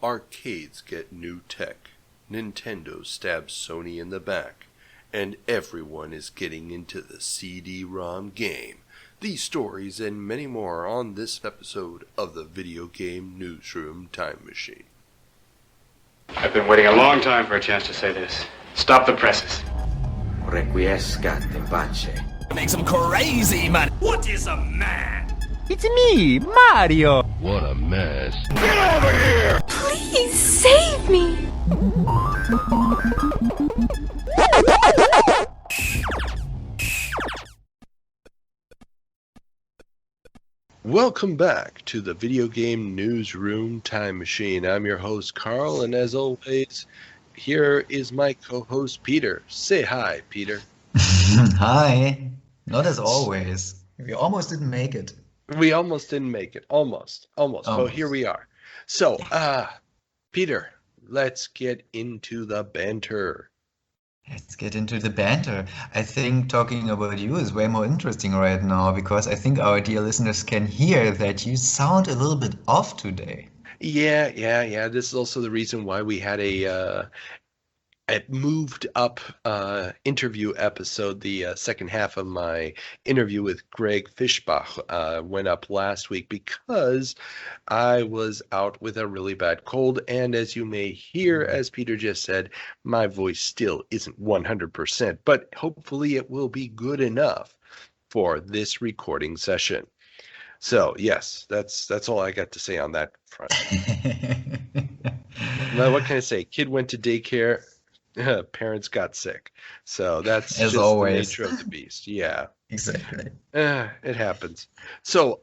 Arcades get new tech, Nintendo stabs Sony in the back, and everyone is getting into the CD-ROM game. These stories and many more on this episode of the Video Game Newsroom Time Machine. I've been waiting a long time for a chance to say this. Stop the presses. Requiescat in pace. Makes him crazy, man. What is a man? It's me, Mario. What a mess. Get over here! Please save me. Welcome back to the Video Game Newsroom Time Machine. I'm your host, Carl, and as always, here is my co-host, Peter. Say hi, Peter. Hi. Not as always. We almost didn't make it. We almost didn't make it. Almost. But here we are. So, Peter, let's get into the banter. Let's get into the banter. I think talking about you is way more interesting right now because I think our dear listeners can hear that you sound a little bit off today. Yeah. This is also the reason why we had a moved up interview episode. The second half of my interview with Greg Fischbach went up last week because I was out with a really bad cold, and as you may hear, as Peter just said, my voice still isn't 100%, but hopefully it will be good enough for this recording session. So yes, that's all I got to say on that front. Now, what can I say? Kid went to daycare. Parents got sick, so that's as just always. The nature of the beast. Yeah, exactly. It happens. So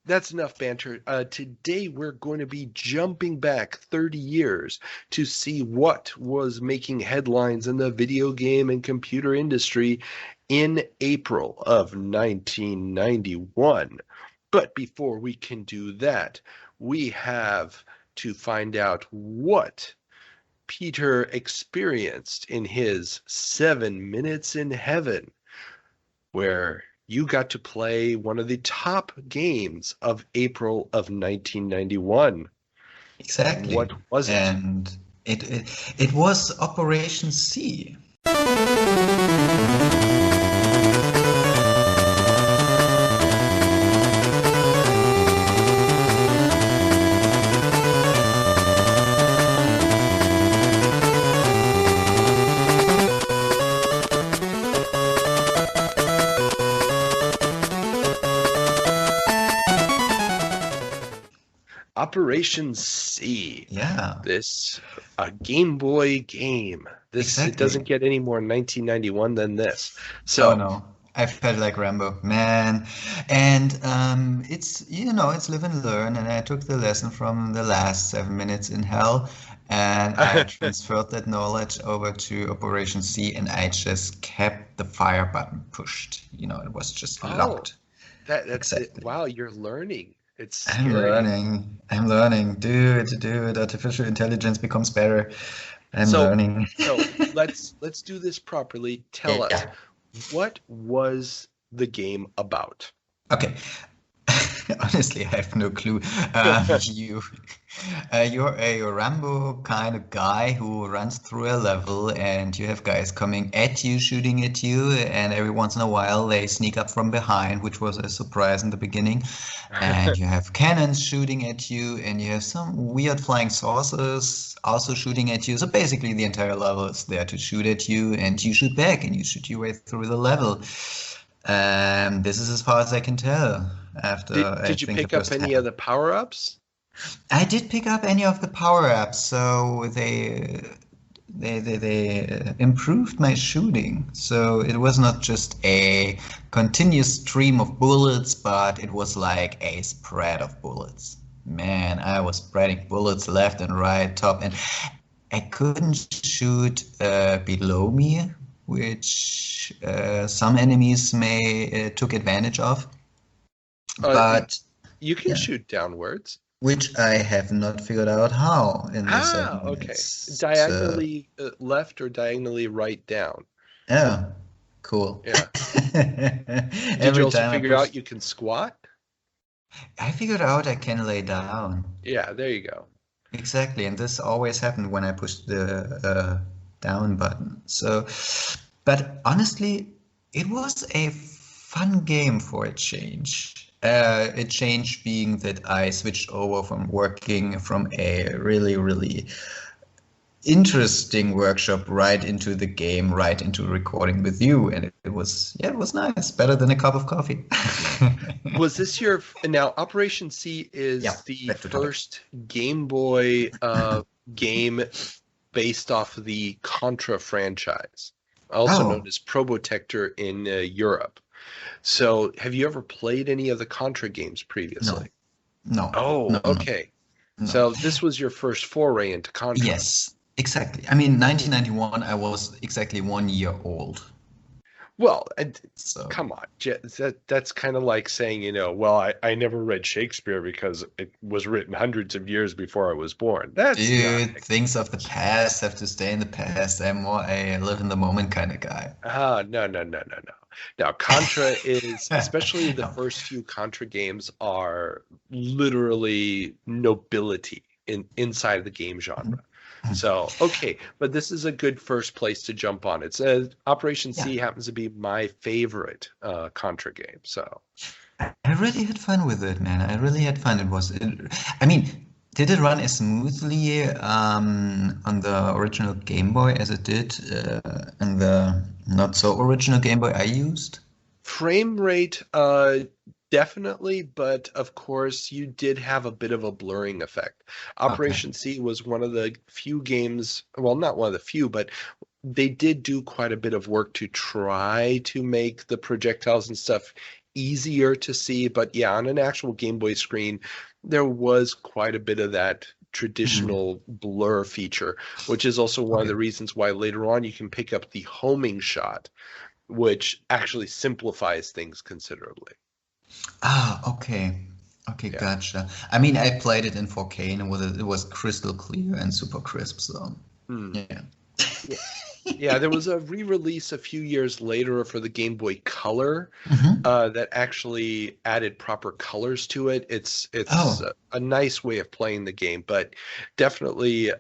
that's enough banter. Today we're going to be jumping back 30 years to see what was making headlines in the video game and computer industry in April of 1991. But before we can do that, we have to find out what Peter experienced in his 7 Minutes in Heaven, where you got to play one of the top games of April of 1991. Exactly. What was it? And it was Operation C. Operation C. Yeah. This Game Boy game. It doesn't get any more 1991 than this. So no. I felt like Rambo, man. And it's live and learn. And I took the lesson from the last 7 Minutes in Hell, and I transferred that knowledge over to Operation C, and I just kept the fire button pushed. It was just locked. That's exactly. it. Wow, you're learning. It's scary. I'm learning. Dude, artificial intelligence becomes better. I'm learning. So let's do this properly. Tell us, what was the game about? Okay. Honestly, I have no clue. You're a Rambo kind of guy who runs through a level, and you have guys coming at you, shooting at you, and every once in a while they sneak up from behind, which was a surprise in the beginning. And you have cannons shooting at you, and you have some weird flying saucers also shooting at you. So basically the entire level is there to shoot at you, and you shoot back, and you shoot your way through the level. This is as far as I can tell. Did you pick up any of the power-ups? I did pick up any of the power-ups, so they improved my shooting. So it was not just a continuous stream of bullets, but it was like a spread of bullets. Man, I was spreading bullets left and right, top, and I couldn't shoot below me, which some enemies took advantage of. But you can shoot downwards, which I have not figured out how in this. Okay. Diagonally left or diagonally right down. Yeah, cool. Yeah. Did you also figure out you can squat? I figured out I can lay down. Yeah, there you go. Exactly, and this always happened when I pushed the down button. So, but honestly, it was a fun game for a change. A change being that I switched over from working from a really, really interesting workshop right into the game, right into recording with you, and it was, yeah, it was nice. Better than a cup of coffee. Was this your now Operation C is Yeah, the back to topic. first Game Boy game based off of the Contra franchise, also known Oh, as Probotector in Europe. So, have you ever played any of the Contra games no, previously? no, Oh, no, no, okay. no. So this was your first foray into Contra. Yes, exactly. I mean, 1991, I was exactly 1 year old. Well, and So, come on, that's kind of like saying, well, I never read Shakespeare because it was written hundreds of years before I was born. That's not. dude, things of the past have to stay in the past. I'm more a live in the moment kind of guy. No, no, no, no, no. Now, Contra is, especially the No. first few Contra games are literally nobility inside the game genre. So, okay, but this is a good first place to jump on. It's Operation Yeah, C happens to be my favorite Contra game. So, I really had fun with it, man. I really had fun. I mean, did it run as smoothly on the original Game Boy as it did on the not so original Game Boy I used? frame rate, definitely, but of course, you did have a bit of a blurring effect. Okay. Operation C was one of the few games, well, not one of the few, but they did do quite a bit of work to try to make the projectiles and stuff easier to see. But yeah, on an actual Game Boy screen, there was quite a bit of that Mhm. traditional blur feature, which is also one of Okay. the reasons why later on you can pick up the homing shot, which actually simplifies things considerably. Ah, okay. Okay, Yeah. gotcha. I mean, I played it in 4K and it was crystal clear and super crisp, so Hmm. yeah. Yeah. Yeah, there was a re-release a few years later for the Game Boy Color Hmm. that actually added proper colors to it. It's Oh, a nice way of playing the game, but definitely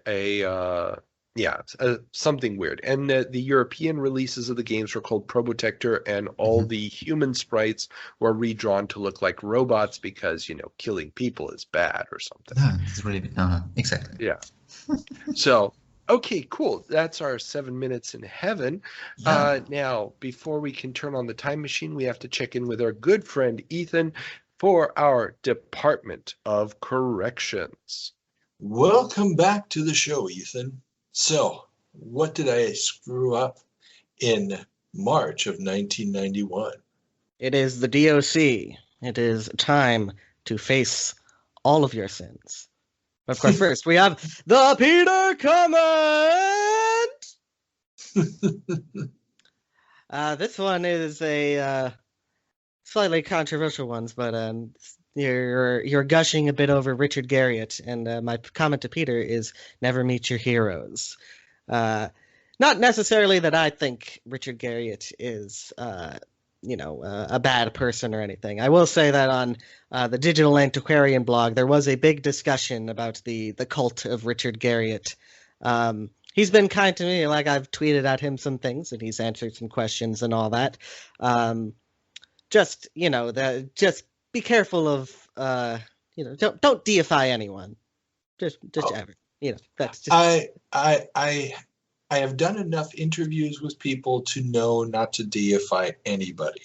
something weird. And the European releases of the games were called Probotector, and all mhm. the human sprites were redrawn to look like robots because, killing people is bad or something. No, it's really no, no, exactly. Yeah. So, okay, cool. That's our 7 minutes in heaven. Yeah. Now, before we can turn on the time machine, we have to check in with our good friend Ethan for our Department of Corrections. Welcome back to the show, Ethan. So, what did I screw up in March of 1991? It is the DOC. It is time to face all of your sins. But of course, first we have the Peter comment. This one is a slightly controversial one, but you're gushing a bit over Richard Garriott, and my comment to Peter is never meet your heroes. Not necessarily that I think Richard Garriott is a bad person or anything. I will say that on the Digital Antiquarian blog, there was a big discussion about the cult of Richard Garriott. He's been kind to me, like I've tweeted at him some things, and he's answered some questions and all that. Just be careful of don't deify anyone. Just Oh, ever. That's just I have done enough interviews with people to know not to deify anybody.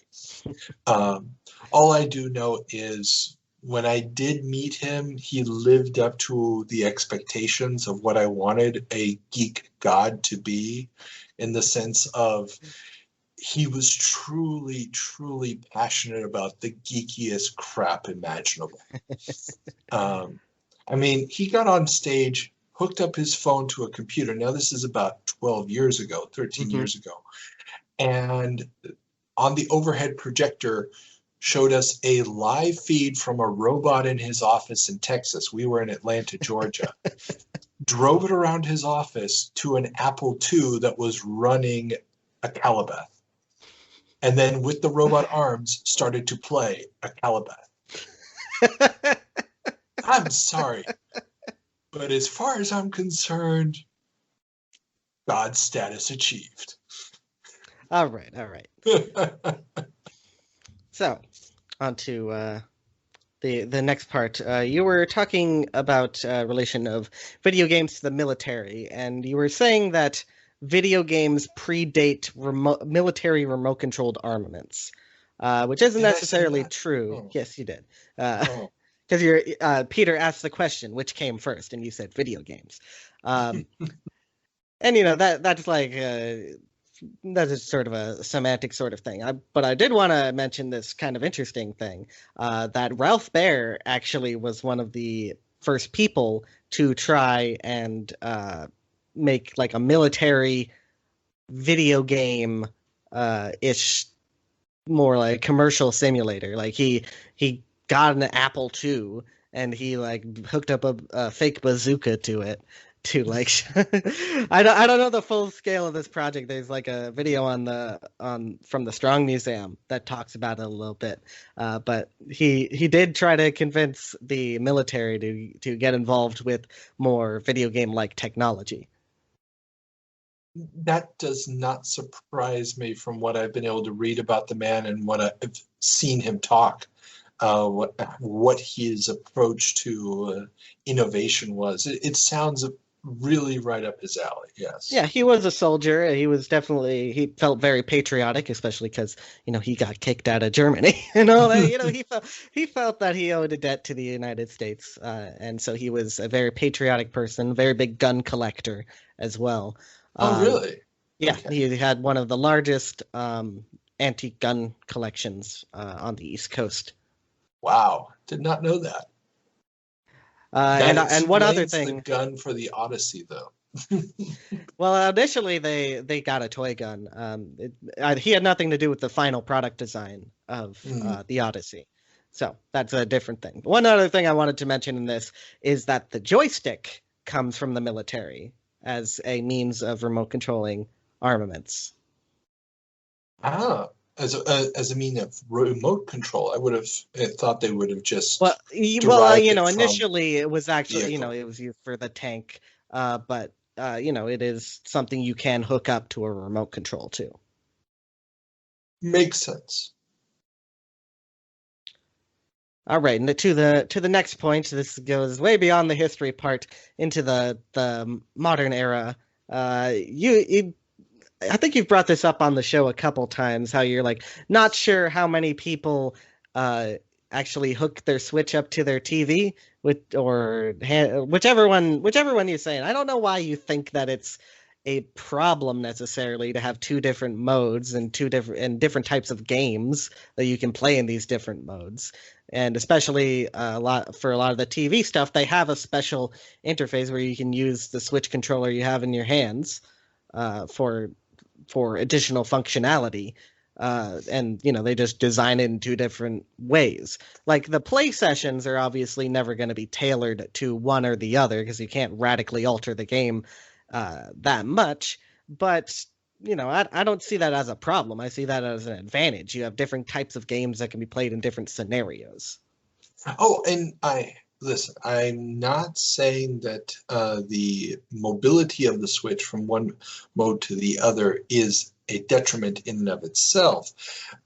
All I do know is when I did meet him, he lived up to the expectations of what I wanted a geek god to be, in the sense of he was truly, truly passionate about the geekiest crap imaginable. I mean, he got on stage, hooked up his phone to a computer. Now, this is about 12 years ago, 13 Mhm. years ago. And on the overhead projector, showed us a live feed from a robot in his office in Texas. We were in Atlanta, Georgia. Drove it around his office to an Apple II that was running a Calabath. And then with the robot arms, started to play a Calabath. I'm sorry, But as far as I'm concerned, God status achieved. All right. So, on to the next part. You were talking about relation of video games to the military, and you were saying that video games predate military remote-controlled armaments, which isn't Did I say necessarily that? true. Oh. Yes, you did. Oh. Because Peter asked the question, which came first, and you said video games. And that's like that is sort of a semantic sort of thing. But I did want to mention this kind of interesting thing that Ralph Baer actually was one of the first people to try and make like a military video game ish, more like commercial simulator. Like he got an Apple II and he like hooked up a fake bazooka to it to like I don't know the full scale of this project. There's like a video from the Strong Museum that talks about it a little bit. But he did try to convince the military to get involved with more video game like technology. That does not surprise me from what I've been able to read about the man and what I've seen him talk. What his approach to innovation was. It sounds really right up his alley. Yes. Yeah, he was a soldier. He felt very patriotic, especially because he got kicked out of Germany and all that. He felt that he owed a debt to the United States, and so he was a very patriotic person, very big gun collector as well. Oh, really? Yeah, Okay. he had one of the largest antique gun collections on the East Coast. Wow, did not know that. And one other explains thing, the gun for the Odyssey, though. well, initially they got a toy gun. He had nothing to do with the final product design of the Odyssey, so that's a different thing. One other thing I wanted to mention in this is that the joystick comes from the military as a means of remote controlling armaments. Ah, as a mean of remote control, I would have thought they would have just derived it from initially it was actually vehicle. it was used for the tank, but it is something you can hook up to a remote control too. Makes sense. All right, and to the next point. This goes way beyond the history part into the modern era. I think you've brought this up on the show a couple times. How you're like not sure how many people actually hook their Switch up to their TV whichever one you're saying. I don't know why you think that it's a problem necessarily to have two different modes and different types of games that you can play in these different modes. And especially a lot of the TV stuff, they have a special interface where you can use the Switch controller you have in your hands for additional functionality. And they just design it in two different ways. Like the play sessions are obviously never going to be tailored to one or the other because you can't radically alter the game that much. But I don't see that as a problem. I see that as an advantage. You have different types of games that can be played in different scenarios. Oh, and I'm not saying that the mobility of the Switch from one mode to the other is a detriment in and of itself.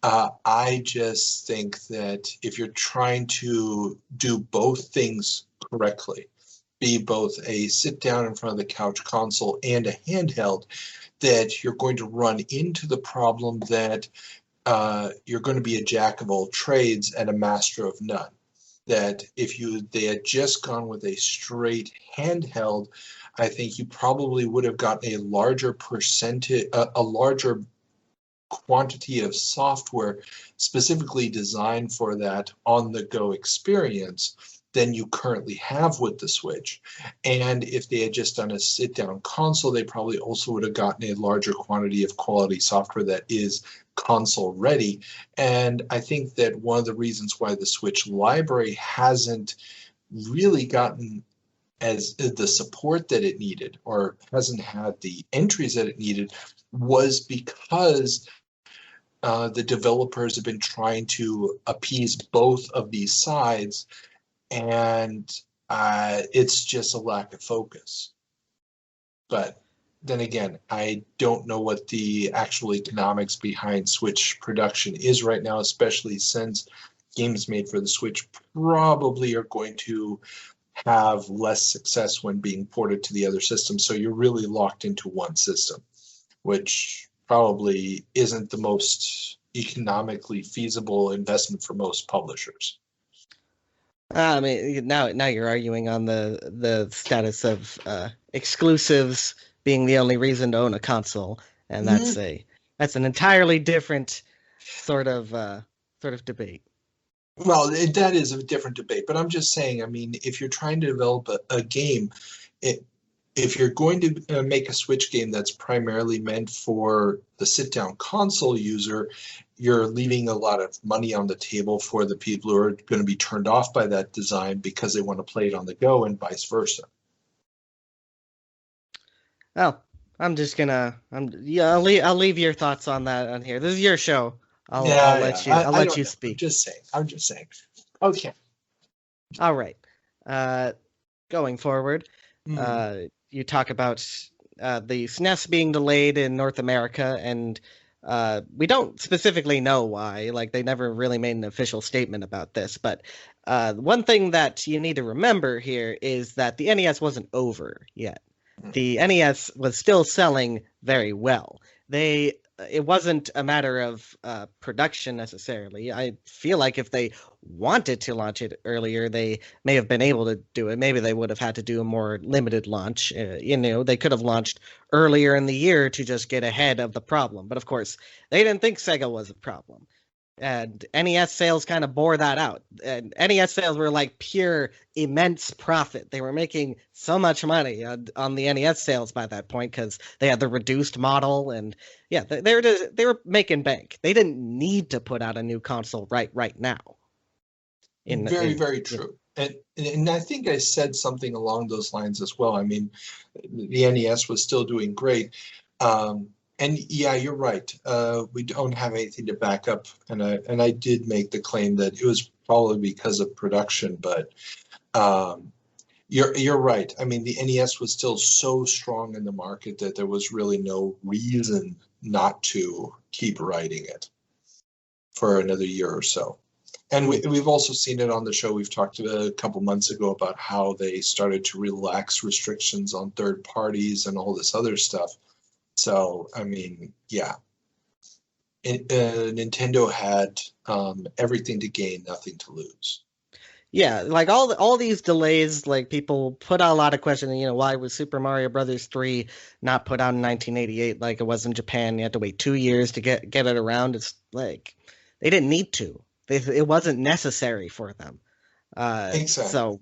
I just think that if you're trying to do both things correctly, be both a sit down in front of the couch console and a handheld, that you're going to run into the problem that you're going to be a jack of all trades and a master of none. That if they had just gone with a straight handheld, I think you probably would have gotten a larger percentage, a larger quantity of software specifically designed for that on-the-go experience than you currently have with the Switch. And if they had just done a sit-down console, they probably also would have gotten a larger quantity of quality software that is console ready. And I think that one of the reasons why the Switch library hasn't really gotten as the support that it needed, or hasn't had the entries that it needed, was because the developers have been trying to appease both of these sides. And It's just a lack of focus. But then again, I don't know what the actual economics behind Switch production is right now, especially since games made for the Switch probably are going to have less success when being ported to the other systems. So you're really locked into one system, which probably isn't the most economically feasible investment for most publishers. I mean, now you're arguing on the status of exclusives being the only reason to own a console, and that's an entirely different sort of debate. Well, that is a different debate, but I'm just saying, I mean, if you're trying to develop a game, if you're going to make a Switch game that's primarily meant for the sit-down console user, you're leaving a lot of money on the table for the people who are going to be turned off by that design because they want to play it on the go, and vice versa. Well, I'll leave your thoughts on that on here. This is your show. I'll let you speak. I'm just saying. Okay. All right. Going forward, you talk about the SNES being delayed in North America, and we don't specifically know why. Like, they never really made an official statement about this. But one thing that you need to remember here is that the NES wasn't over yet. The NES was still selling very well. It wasn't a matter of production necessarily. I feel like if they wanted to launch it earlier, they may have been able to do it. Maybe they would have had to do a more limited launch. They could have launched earlier in the year to just get ahead of the problem. But of course, they didn't think Sega was a problem. And NES sales kind of bore that out. And NES sales were like pure immense profit. They were making so much money on the NES sales by that point because they had the reduced model, and yeah, they were making bank. They didn't need to put out a new console right now. Very true. And I think I said something along those lines as well. I mean, the NES was still doing great. And yeah, you're right. We don't have anything to back up, and I did make the claim that it was probably because of production. But you're right. I mean, the NES was still so strong in the market that there was really no reason not to keep writing it for another year or so. And we've also seen it on the show. We've talked a couple months ago about how they started to relax restrictions on third parties and all this other stuff. So, I mean, yeah, Nintendo had everything to gain, nothing to lose. Yeah, like all these delays, like people put out a lot of questions. Why was Super Mario Brothers 3 not put out in 1988 like it was in Japan? You had to wait 2 years to get it around. It's like they didn't need to. It wasn't necessary for them. Exactly. So,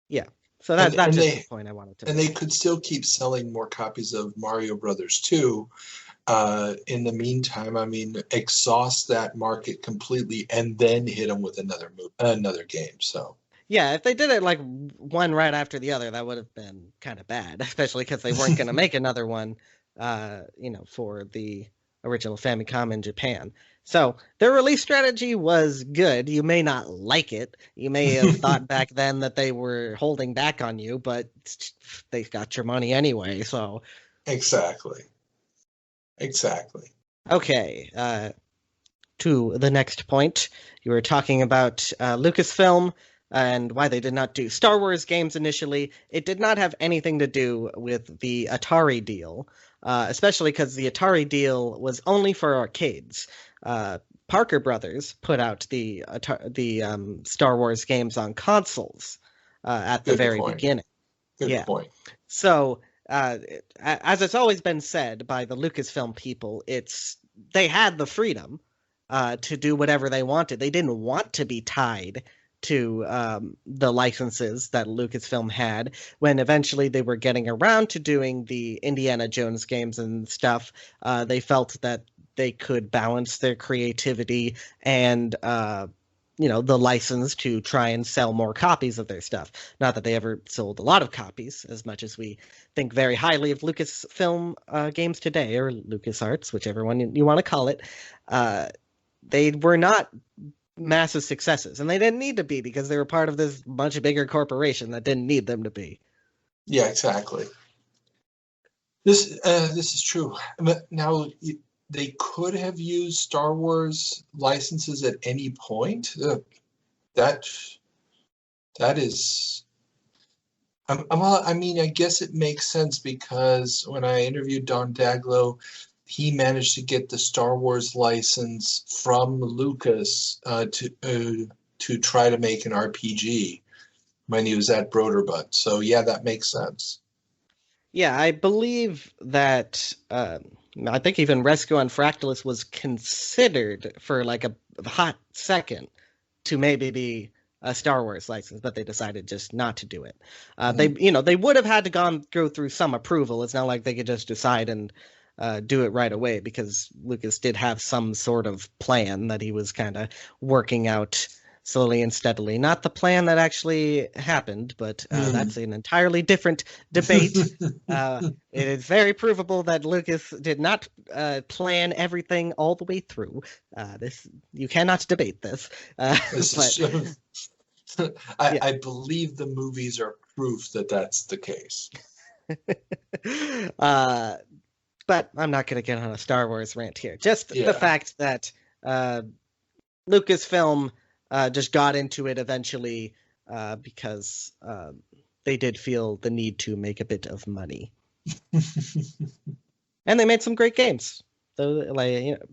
yeah. So that's just the point I wanted to make. And they could still keep selling more copies of Mario Brothers 2. In the meantime, I mean, exhaust that market completely and then hit them with another game. So yeah, if they did it like one right after the other, that would have been kind of bad, especially because they weren't going to make another one, for the original Famicom in Japan. So their release strategy was good. You may not like it. You may have thought back then that they were holding back on you, but they got your money anyway. So exactly. Okay. To the next point, you were talking about Lucasfilm and why they did not do Star Wars games initially. It did not have anything to do with the Atari deal, especially because the Atari deal was only for arcades. Parker Brothers put out the Star Wars games on consoles at the very beginning. Good point. So, as it's always been said by the Lucasfilm people, they had the freedom to do whatever they wanted. They didn't want to be tied to the licenses that Lucasfilm had. When eventually they were getting around to doing the Indiana Jones games and stuff, they felt that they could balance their creativity and the license to try and sell more copies of their stuff. Not that they ever sold a lot of copies, as much as we think very highly of Lucasfilm games today, or LucasArts, whichever one you want to call it. They were not massive successes, and they didn't need to be because they were part of this much bigger corporation that didn't need them to be. Yeah, exactly. This is true. Now, they could have used Star Wars licenses at any point. That is. I mean, I guess it makes sense because when I interviewed Don Daglow, he managed to get the Star Wars license from Lucas to try to make an RPG when he was at Broderbund. So yeah, that makes sense. Yeah, I believe that I think even Rescue on Fractalus was considered for like a hot second to maybe be a Star Wars license, but they decided just not to do it. They would have had to go through some approval. It's not like they could just decide and do it right away, because Lucas did have some sort of plan that he was kind of working out slowly and steadily. Not the plan that actually happened, but that's an entirely different debate. It is very provable that Lucas did not plan everything all the way through. You cannot debate this. I believe the movies are proof that that's the case. But I'm not going to get on a Star Wars rant here. Just the fact that Lucasfilm just got into it eventually because they did feel the need to make a bit of money. And they made some great games. So,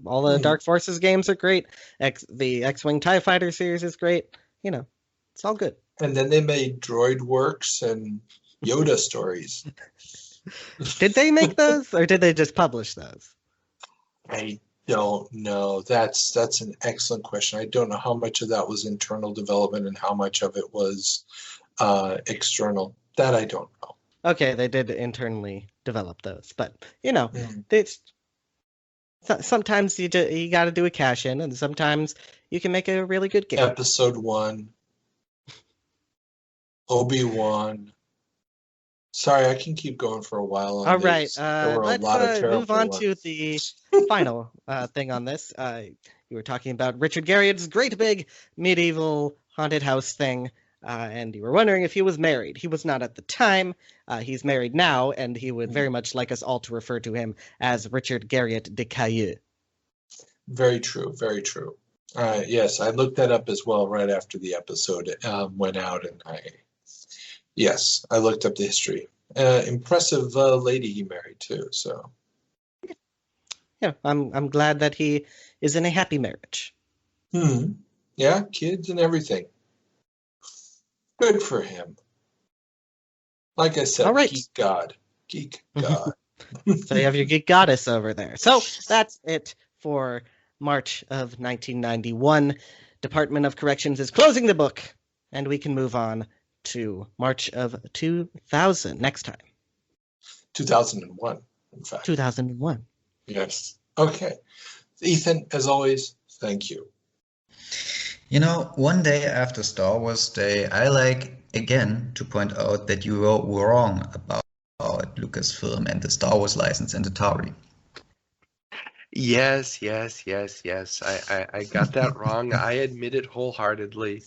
all the Dark Forces games are great. The X-Wing TIE Fighter series is great. It's all good. And then they made Droid Works and Yoda stories. Did they make those, or did they just publish those? I don't know. That's an excellent question. I don't know how much of that was internal development and how much of it was external. That I don't know. Okay, they did internally develop those, but it's sometimes you got to do a cash in, and sometimes you can make a really good game. Episode 1, Obi-Wan. Sorry, I can keep going for a while. All right, let's move on to the final thing on this. You were talking about Richard Garriott's great big medieval haunted house thing, and you were wondering if he was married. He was not at the time. He's married now, and he would very much like us all to refer to him as Richard Garriott de Caillou. Very true, very true. Yes, I looked that up as well right after the episode went out, and I looked up the history. Impressive lady he married too. So, yeah, I'm glad that he is in a happy marriage. Yeah, kids and everything. Good for him. Like I said, all right. Geek God. So you have your geek goddess over there. So that's it for March of 1991. Department of Corrections is closing the book, and we can move on to March of 2000 next time. 2001, in fact. 2001. Yes. Okay. Ethan, as always, thank you. One day after Star Wars Day, I like, again, to point out that you were wrong about Lucasfilm and the Star Wars license and Atari. Yes. I got that wrong. I admit it wholeheartedly.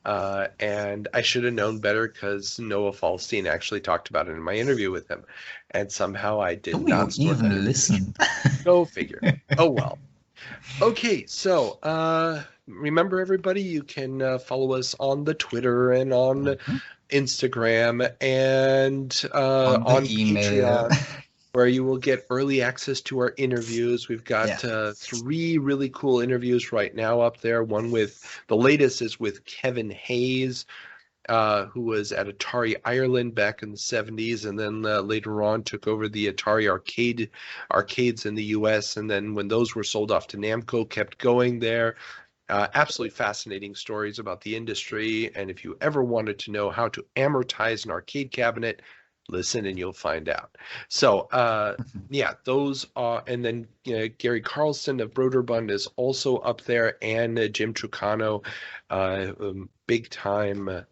And I should have known better because Noah Falstein actually talked about it in my interview with him. And somehow I did not even listen. Go figure. Oh, well. Okay, so remember, everybody, you can follow us on the Twitter and on Instagram and on Patreon, where you will get early access to our interviews. We've got 3 really cool interviews right now up there. The latest is with Kevin Hayes, who was at Atari Ireland back in the 70s, and then later on took over the Atari arcades in the US, and then when those were sold off to Namco, kept going there. Absolutely fascinating stories about the industry, and if you ever wanted to know how to amortize an arcade cabinet, listen and you'll find out. So those are, and then Gary Carlson of Broderbund is also up there, and Jim Trucano, big time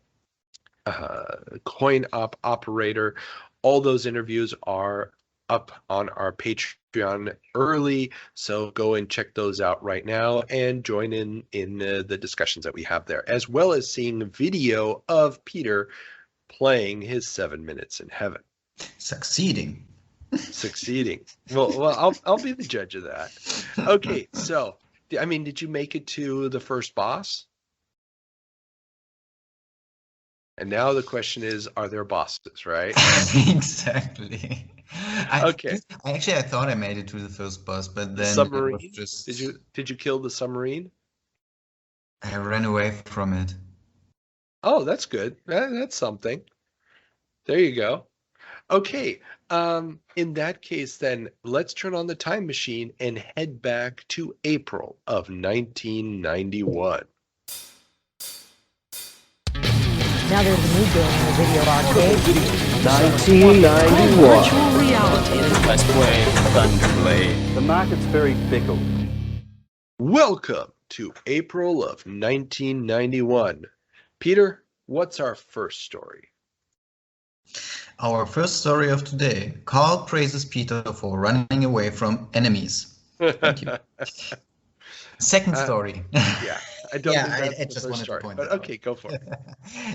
coin op operator. All those interviews are up on our Patreon early, so go and check those out right now and join in the discussions that we have there, as well as seeing video of Peter playing his 7 minutes in heaven. Succeeding. Well, I'll be the judge of that. Okay, so I mean, did you make it to the first boss? And now the question is, are there bosses, right? Exactly. Okay. I thought I made it to the first boss, but then submarine? it was just... Did you kill the submarine? I ran away from it. Oh, that's good. That's something. There you go. Okay. In that case, then let's turn on the time machine and head back to April of 1991. Now there's a new game in the video arcade. 1991. Virtual reality. Let's play Thunderblade. The market's very fickle. Welcome to April of 1991. Peter, what's our first story? Our first story of today. Carl praises Peter for running away from enemies. Thank you. Second story. Yeah, I don't think that's I the just first wanted story, to point but that okay, go for it.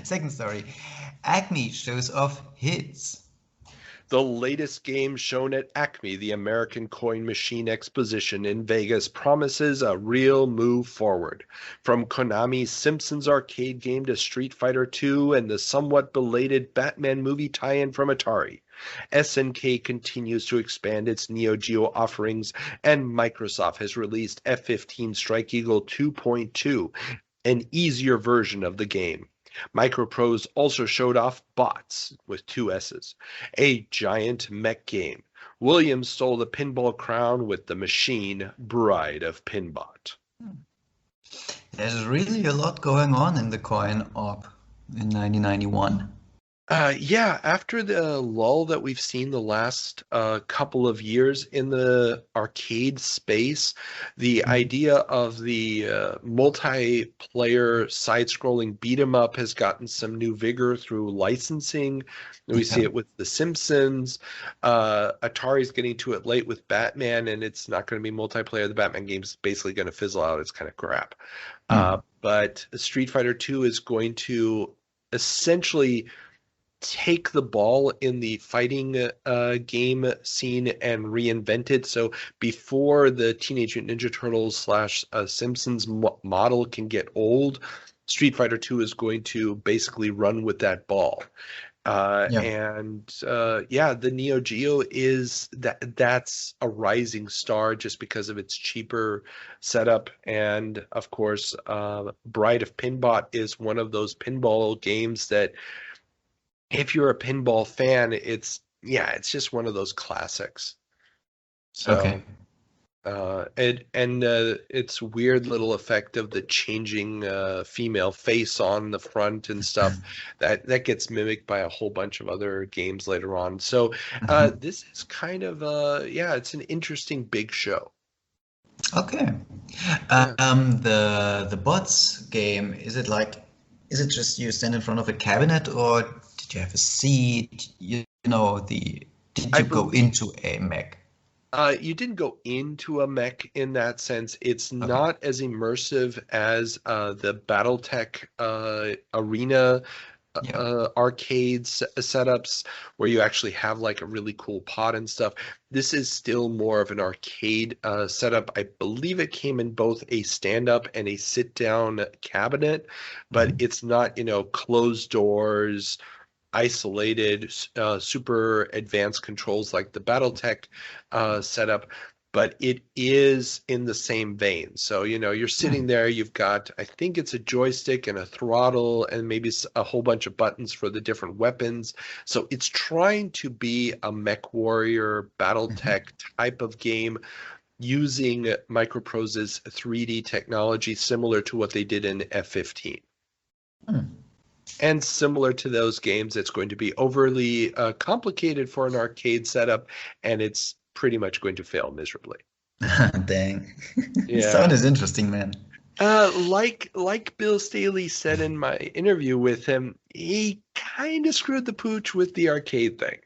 Second story. Acme shows off hits. The latest game shown at Acme, the American Coin Machine Exposition in Vegas, promises a real move forward. From Konami's Simpsons arcade game to Street Fighter II and the somewhat belated Batman movie tie-in from Atari, SNK continues to expand its Neo Geo offerings, and Microsoft has released F-15 Strike Eagle 2.2, an easier version of the game. Microprose also showed off Bots, with 2 S's, a giant mech game. Williams stole the pinball crown with the machine Bride of Pinbot. There's really a lot going on in the coin op in 1991. Yeah, after the lull that we've seen the last couple of years in the arcade space, the idea of the multiplayer side-scrolling beat-em-up has gotten some new vigor through licensing. We see it with The Simpsons. Atari's getting to it late with Batman, and it's not going to be multiplayer. The Batman game's basically going to fizzle out. It's kind of crap. But Street Fighter II is going to essentially take the ball in the fighting game scene and reinvent it. So before the Teenage Mutant Ninja Turtles / Simpsons model can get old, Street Fighter II is going to basically run with that ball. The Neo Geo is that's a rising star just because of its cheaper setup. And of course, Bride of Pinbot is one of those pinball games that, if you're a pinball fan, it's just one of those classics. So, okay. It's weird little effect of the changing female face on the front and stuff that gets mimicked by a whole bunch of other games later on. So this is kind of it's an interesting big show. Okay. The Bots game, is it just you stand in front of a cabinet, or did you have a seat? Did you go into a mech? You didn't go into a mech in that sense. It's not as immersive as the BattleTech arena arcade setups where you actually have like a really cool pod and stuff. This is still more of an arcade setup. I believe it came in both a stand-up and a sit-down cabinet, but it's not, closed doors, isolated, super advanced controls like the BattleTech setup, but it is in the same vein. So, you're sitting there, you've got, I think it's a joystick and a throttle and maybe a whole bunch of buttons for the different weapons. So it's trying to be a Mech Warrior BattleTech type of game using Microprose's 3D technology, similar to what they did in F-15. And similar to those games, it's going to be overly complicated for an arcade setup, and it's pretty much going to fail miserably. Dang. Yeah. Sound is interesting, man. Like Bill Staley said in my interview with him, he kind of screwed the pooch with the arcade thing.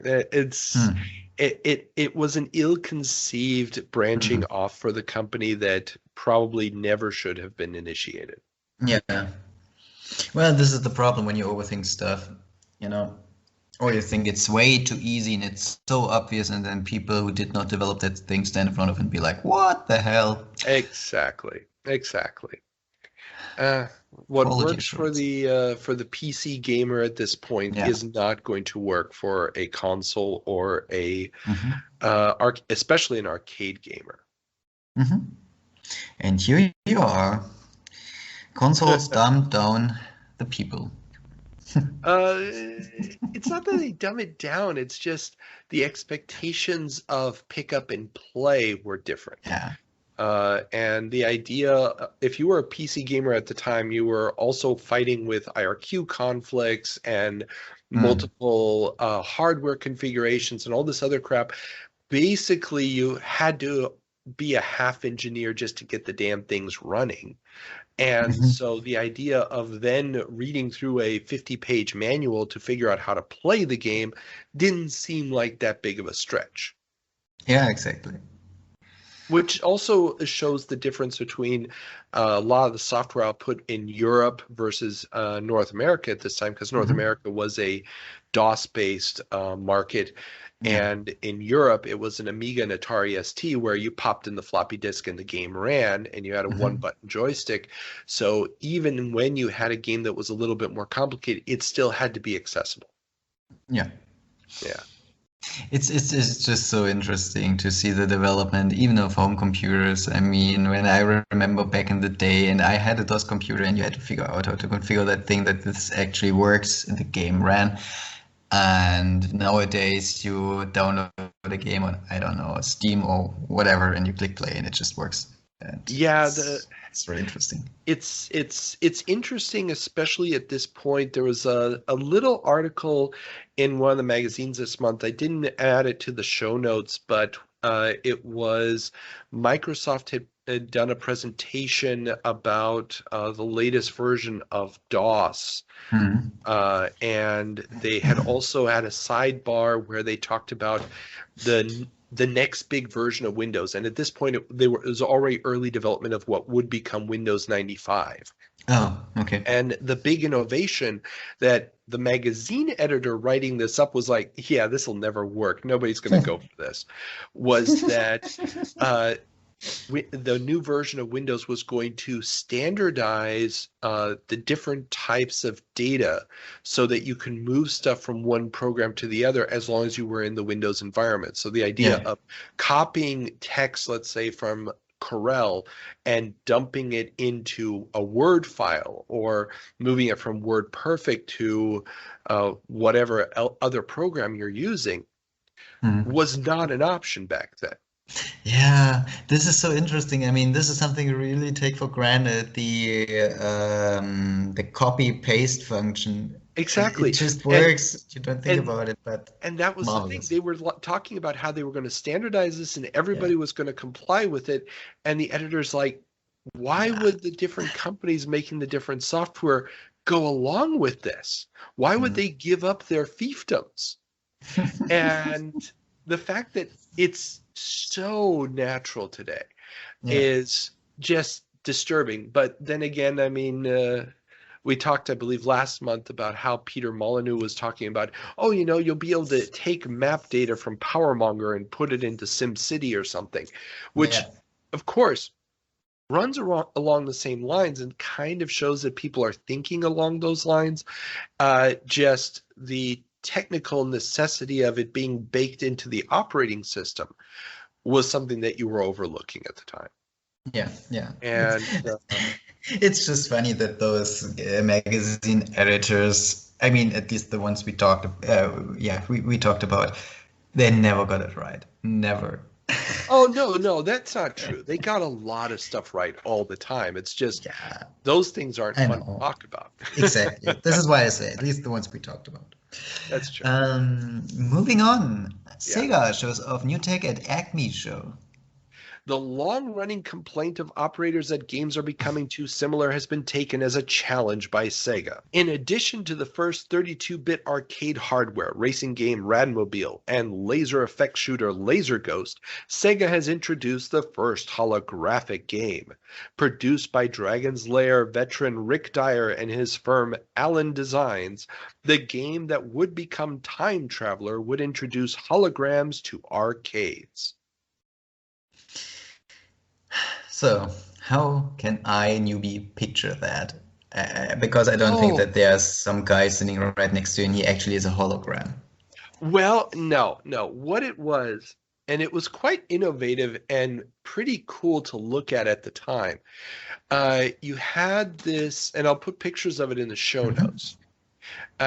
it was an ill-conceived branching off for the company that probably never should have been initiated. Yeah. Well, this is the problem when you overthink stuff, or you think it's way too easy and it's so obvious, and then people who did not develop that thing stand in front of it and be like, "What the hell?" Exactly. What works for the PC gamer at this point is not going to work for a console or a especially an arcade gamer. And here you are, consoles dumbed down the people. It's not that they dumb it down. It's just the expectations of pick up and play were different. Yeah. And the idea, if you were a PC gamer at the time, you were also fighting with IRQ conflicts and multiple hardware configurations and all this other crap. Basically, you had to be a half engineer just to get the damn things running. And so the idea of then reading through a 50-page manual to figure out how to play the game didn't seem like that big of a stretch. Yeah, exactly. Which also shows the difference between a lot of the software output in Europe versus North America at this time, because North America was a DOS-based market. And in Europe, it was an Amiga and Atari ST where you popped in the floppy disk and the game ran, and you had a one-button joystick. So even when you had a game that was a little bit more complicated, it still had to be accessible. Yeah. It's just so interesting to see the development, even of home computers. I mean, when I remember back in the day, and I had a DOS computer, and you had to figure out how to configure that thing that this actually works, and the game ran. And nowadays, you download a game on, I don't know, Steam or whatever, and you click play, and it just works. And it's very interesting. It's interesting, especially at this point. There was a little article in one of the magazines this month. I didn't add it to the show notes, but it was Microsoft had done a presentation about the latest version of DOS. And they had also had a sidebar where they talked about the next big version of Windows. And at this point, it was already early development of what would become Windows 95. Oh, okay. And the big innovation that the magazine editor writing this up was like, yeah, this will never work. Nobody's going to go for this. Was that the new version of Windows was going to standardize the different types of data so that you can move stuff from one program to the other as long as you were in the Windows environment. So the idea of copying text, let's say, from Corel and dumping it into a Word file, or moving it from WordPerfect to whatever other program you're using, was not an option back then. Yeah, this is so interesting. I mean, this is something you really take for granted, the copy paste function. Exactly. It just works. You don't think about it, but and that was marvelous. the thing. They were talking about how they were going to standardize this and everybody was going to comply with it. And the editor's like, why would the different companies making the different software go along with this? Why would they give up their fiefdoms? And the fact that it's so natural today is just disturbing. But then again, I mean, we talked, I believe, last month about how Peter Molyneux was talking about, you'll be able to take map data from PowerMonger and put it into SimCity or something, which, of course, runs along the same lines and kind of shows that people are thinking along those lines. Just the technical necessity of it being baked into the operating system was something that you were overlooking at the time. Yeah. And it's just funny that those magazine editors, I mean, at least the ones we talked about, they never got it right. Never. Oh, no, that's not true. They got a lot of stuff right all the time. It's just those things aren't fun to talk about. Exactly. This is why I say at least the ones we talked about. That's true. Moving on. Sega shows off new tech at Acme show. The long-running complaint of operators that games are becoming too similar has been taken as a challenge by Sega. In addition to the first 32-bit arcade hardware, racing game Radmobile, and laser effect shooter Laser Ghost, Sega has introduced the first holographic game. Produced by Dragon's Lair veteran Rick Dyer and his firm Allen Designs, the game that would become Time Traveler would introduce holograms to arcades. So, how can I, newbie, picture that? Because I don't think that there's some guy sitting right next to you and he actually is a hologram. Well, no. What it was, and it was quite innovative and pretty cool to look at the time. You had this, and I'll put pictures of it in the show notes.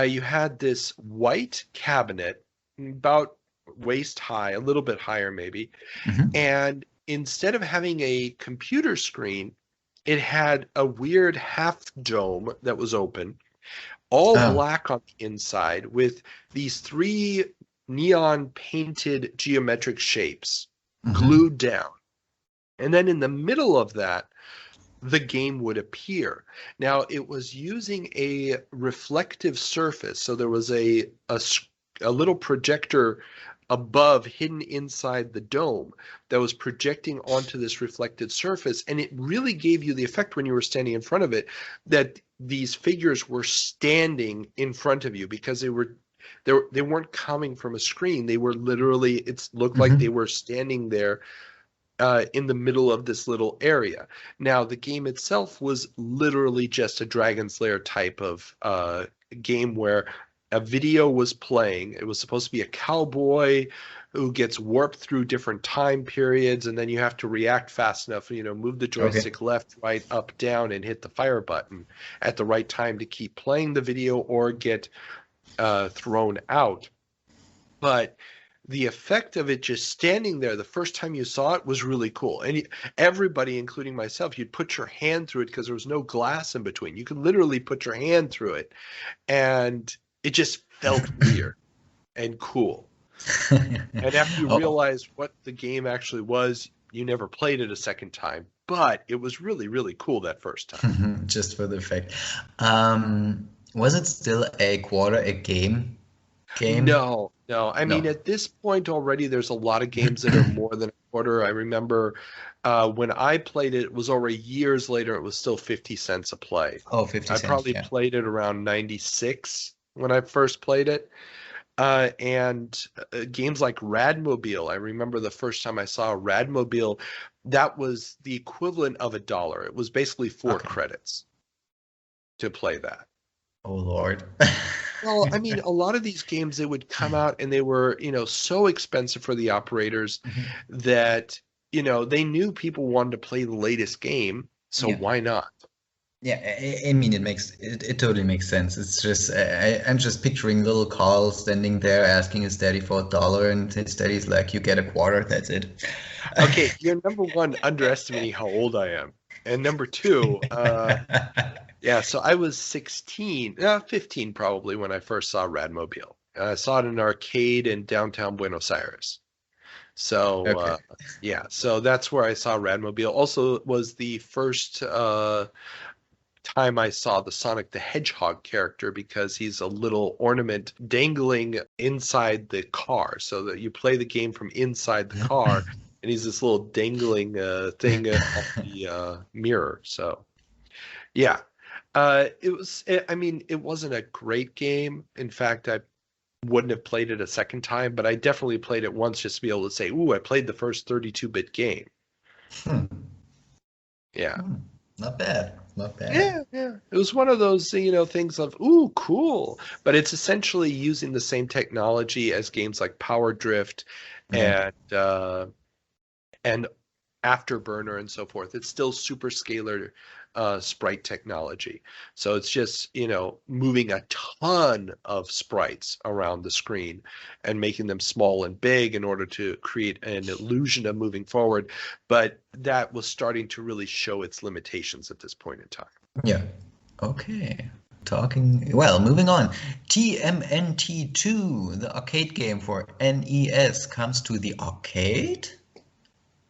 You had this white cabinet, about waist high, a little bit higher maybe, and instead of having a computer screen, it had a weird half dome that was open, all black on the inside, with these 3 neon painted geometric shapes glued down. And then in the middle of that, the game would appear. Now, it was using a reflective surface, so there was a little projector above, hidden inside the dome, that was projecting onto this reflected surface, and it really gave you the effect when you were standing in front of it that these figures were standing in front of you, because they weren't coming from a screen. They were literally, it looked like they were standing there in the middle of this little area. Now, the game itself was literally just a Dragon's Lair type of game where a video was playing. It was supposed to be a cowboy who gets warped through different time periods, and then you have to react fast enough, move the joystick left, right, up, down, and hit the fire button at the right time to keep playing the video or get thrown out. But the effect of it just standing there the first time you saw it was really cool. And everybody, including myself, you'd put your hand through it because there was no glass in between. You could literally put your hand through it, and it just felt weird and cool. And after you realize what the game actually was, you never played it a second time. But it was really, really cool that first time. Just for the effect. Was it still a quarter a game? No. I mean, at this point already, there's a lot of games that are more than a quarter. I remember when I played it, it was already years later, it was still 50 cents a play. Oh, 50 cents, I probably played it around 96 when I first played it. And games like Radmobile, I remember the first time I saw Radmobile, that was the equivalent of $1. It was basically 4 credits to play that. Oh, Lord. Well, I mean, a lot of these games, they would come out and they were, so expensive for the operators that, they knew people wanted to play the latest game. So why not? Yeah, I mean, it totally makes sense. It's just, I'm just picturing little Carl standing there asking his daddy for $1, and his daddy's like, you get a quarter, that's it. Okay, you're number one, underestimating how old I am. And number two, so I was 15 probably when I first saw Radmobile. I saw it in an arcade in downtown Buenos Aires. So, so that's where I saw Radmobile. Also, it was the first time I saw the Sonic the Hedgehog character, because he's a little ornament dangling inside the car, so that you play the game from inside the car, and he's this little dangling thing off the mirror. So, yeah. It wasn't a great game. In fact, I wouldn't have played it a second time, but I definitely played it once just to be able to say, ooh, I played the first 32-bit game. Yeah. Not bad. Yeah. It was one of those, things of, ooh, cool. But it's essentially using the same technology as games like Power Drift and Afterburner and so forth. It's still super scalar sprite technology. So it's just, moving a ton of sprites around the screen and making them small and big in order to create an illusion of moving forward. But that was starting to really show its limitations at this point in time. Yeah. Okay. Moving on. TMNT2, the arcade game for NES, comes to the arcade?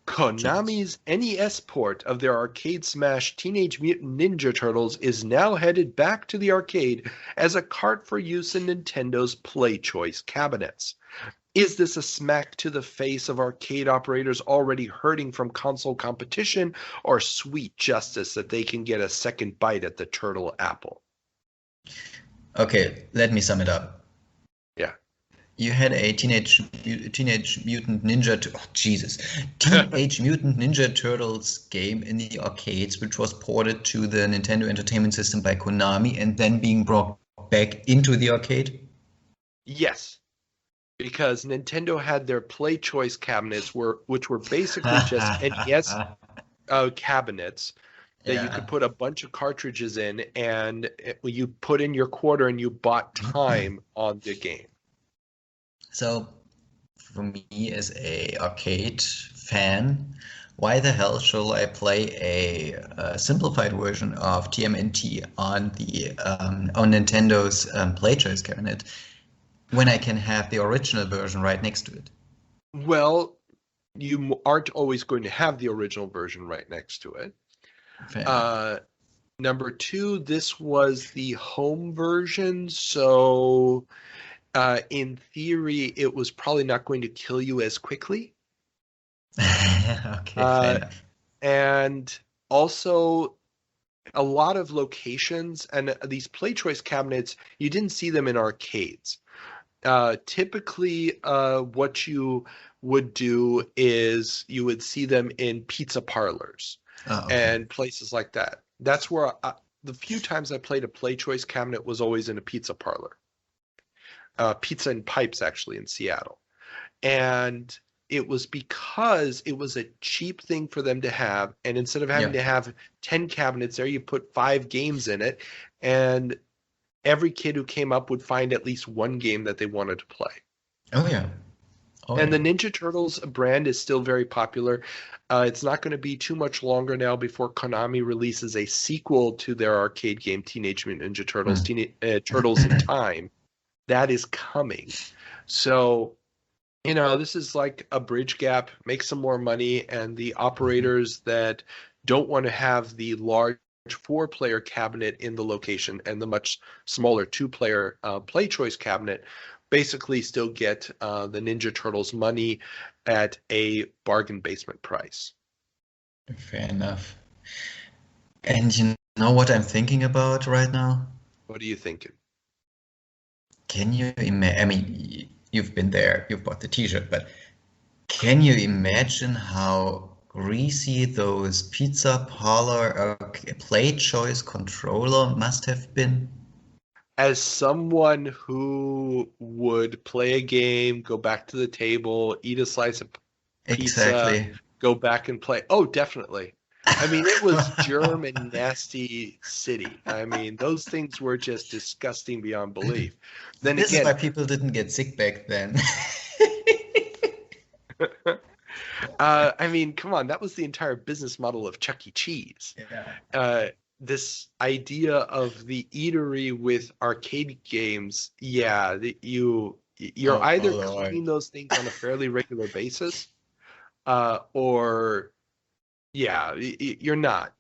Konami's NES port of their arcade smash Teenage Mutant Ninja Turtles is now headed back to the arcade as a cart for use in Nintendo's Play Choice cabinets. Is this a smack to the face of arcade operators already hurting from console competition, or sweet justice that they can get a second bite at the turtle apple? Okay, let me sum it up. Yeah. You had a Teenage Mutant Ninja Teenage Mutant Ninja Turtles game in the arcades, which was ported to the Nintendo Entertainment System by Konami and then being brought back into the arcade? Yes, because Nintendo had their Play Choice cabinets, which were basically just NES cabinets that you could put a bunch of cartridges in, and you put in your quarter and you bought time on the game. So, for me as a arcade fan, why the hell shall I play a simplified version of TMNT on the on Nintendo's Play Choice cabinet when I can have the original version right next to it? Well, you aren't always going to have the original version right next to it. Number two, this was the home version, so in theory, it was probably not going to kill you as quickly. Okay, fair enough. And also, a lot of locations and these Play Choice cabinets, you didn't see them in arcades. Typically, what you would do is you would see them in pizza parlors and places like that. That's where the few times I played a Play Choice cabinet was always in a pizza parlor. Pizza and Pipes, actually, in Seattle. And it was because it was a cheap thing for them to have. And instead of having to have 10 cabinets there, you put 5 games in it. And every kid who came up would find at least one game that they wanted to play. And the Ninja Turtles brand is still very popular. It's not going to be too much longer now before Konami releases a sequel to their arcade game, Teenage Mutant Ninja Turtles, Turtles in Time. That is coming. So, this is like a bridge gap, make some more money, and the operators that don't want to have the large 4-player cabinet in the location and the much smaller 2-player Play Choice cabinet basically still get the Ninja Turtles money at a bargain basement price. Fair enough. And you know what I'm thinking about right now? What are you thinking? Can you imagine? I mean, you've been there, you've bought the t-shirt, but can you imagine how greasy those pizza parlor Play Choice controller must have been? As someone who would play a game, go back to the table, eat a slice of pizza, go back and play. Oh, definitely. I mean, it was germ and nasty city. I mean, those things were just disgusting beyond belief. Then this is why people didn't get sick back then. I mean, come on, that was the entire business model of Chuck E. Cheese. This idea of the eatery with arcade games, you're either cleaning those things on a fairly regular basis, or you're not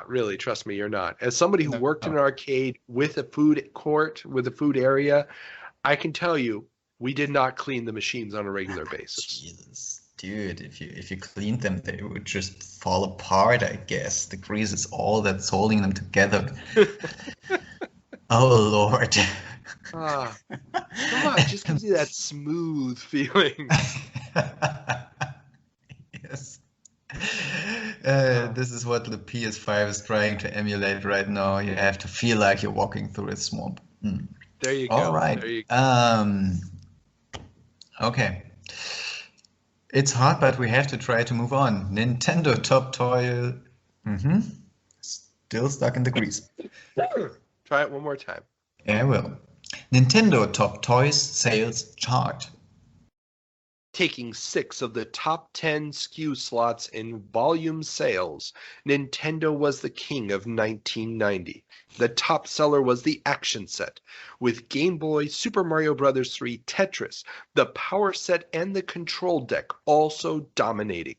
really. Trust me, you're not. As somebody who worked in an arcade with a food court, with a food area, I can tell you, we did not clean the machines on a regular basis. Jesus. Dude, if you cleaned them, they would just fall apart, I guess. The grease is all that's holding them together. Oh, Lord. Come on, it just gives you that smooth feeling. Yes. This is what the PS5 is trying to emulate right now. You have to feel like you're walking through a swamp. There you go. All right. There you go. Okay. It's hard, but we have to try to move on. Nintendo top toy. Still stuck in the grease. Try it one more time. Yeah, I will. Nintendo top toys sales chart. Taking 6 of the top 10 SKU slots in volume sales, Nintendo was the king of 1990. The top seller was the Action Set, with Game Boy, Super Mario Bros. 3, Tetris, the Power Set, and the Control Deck also dominating.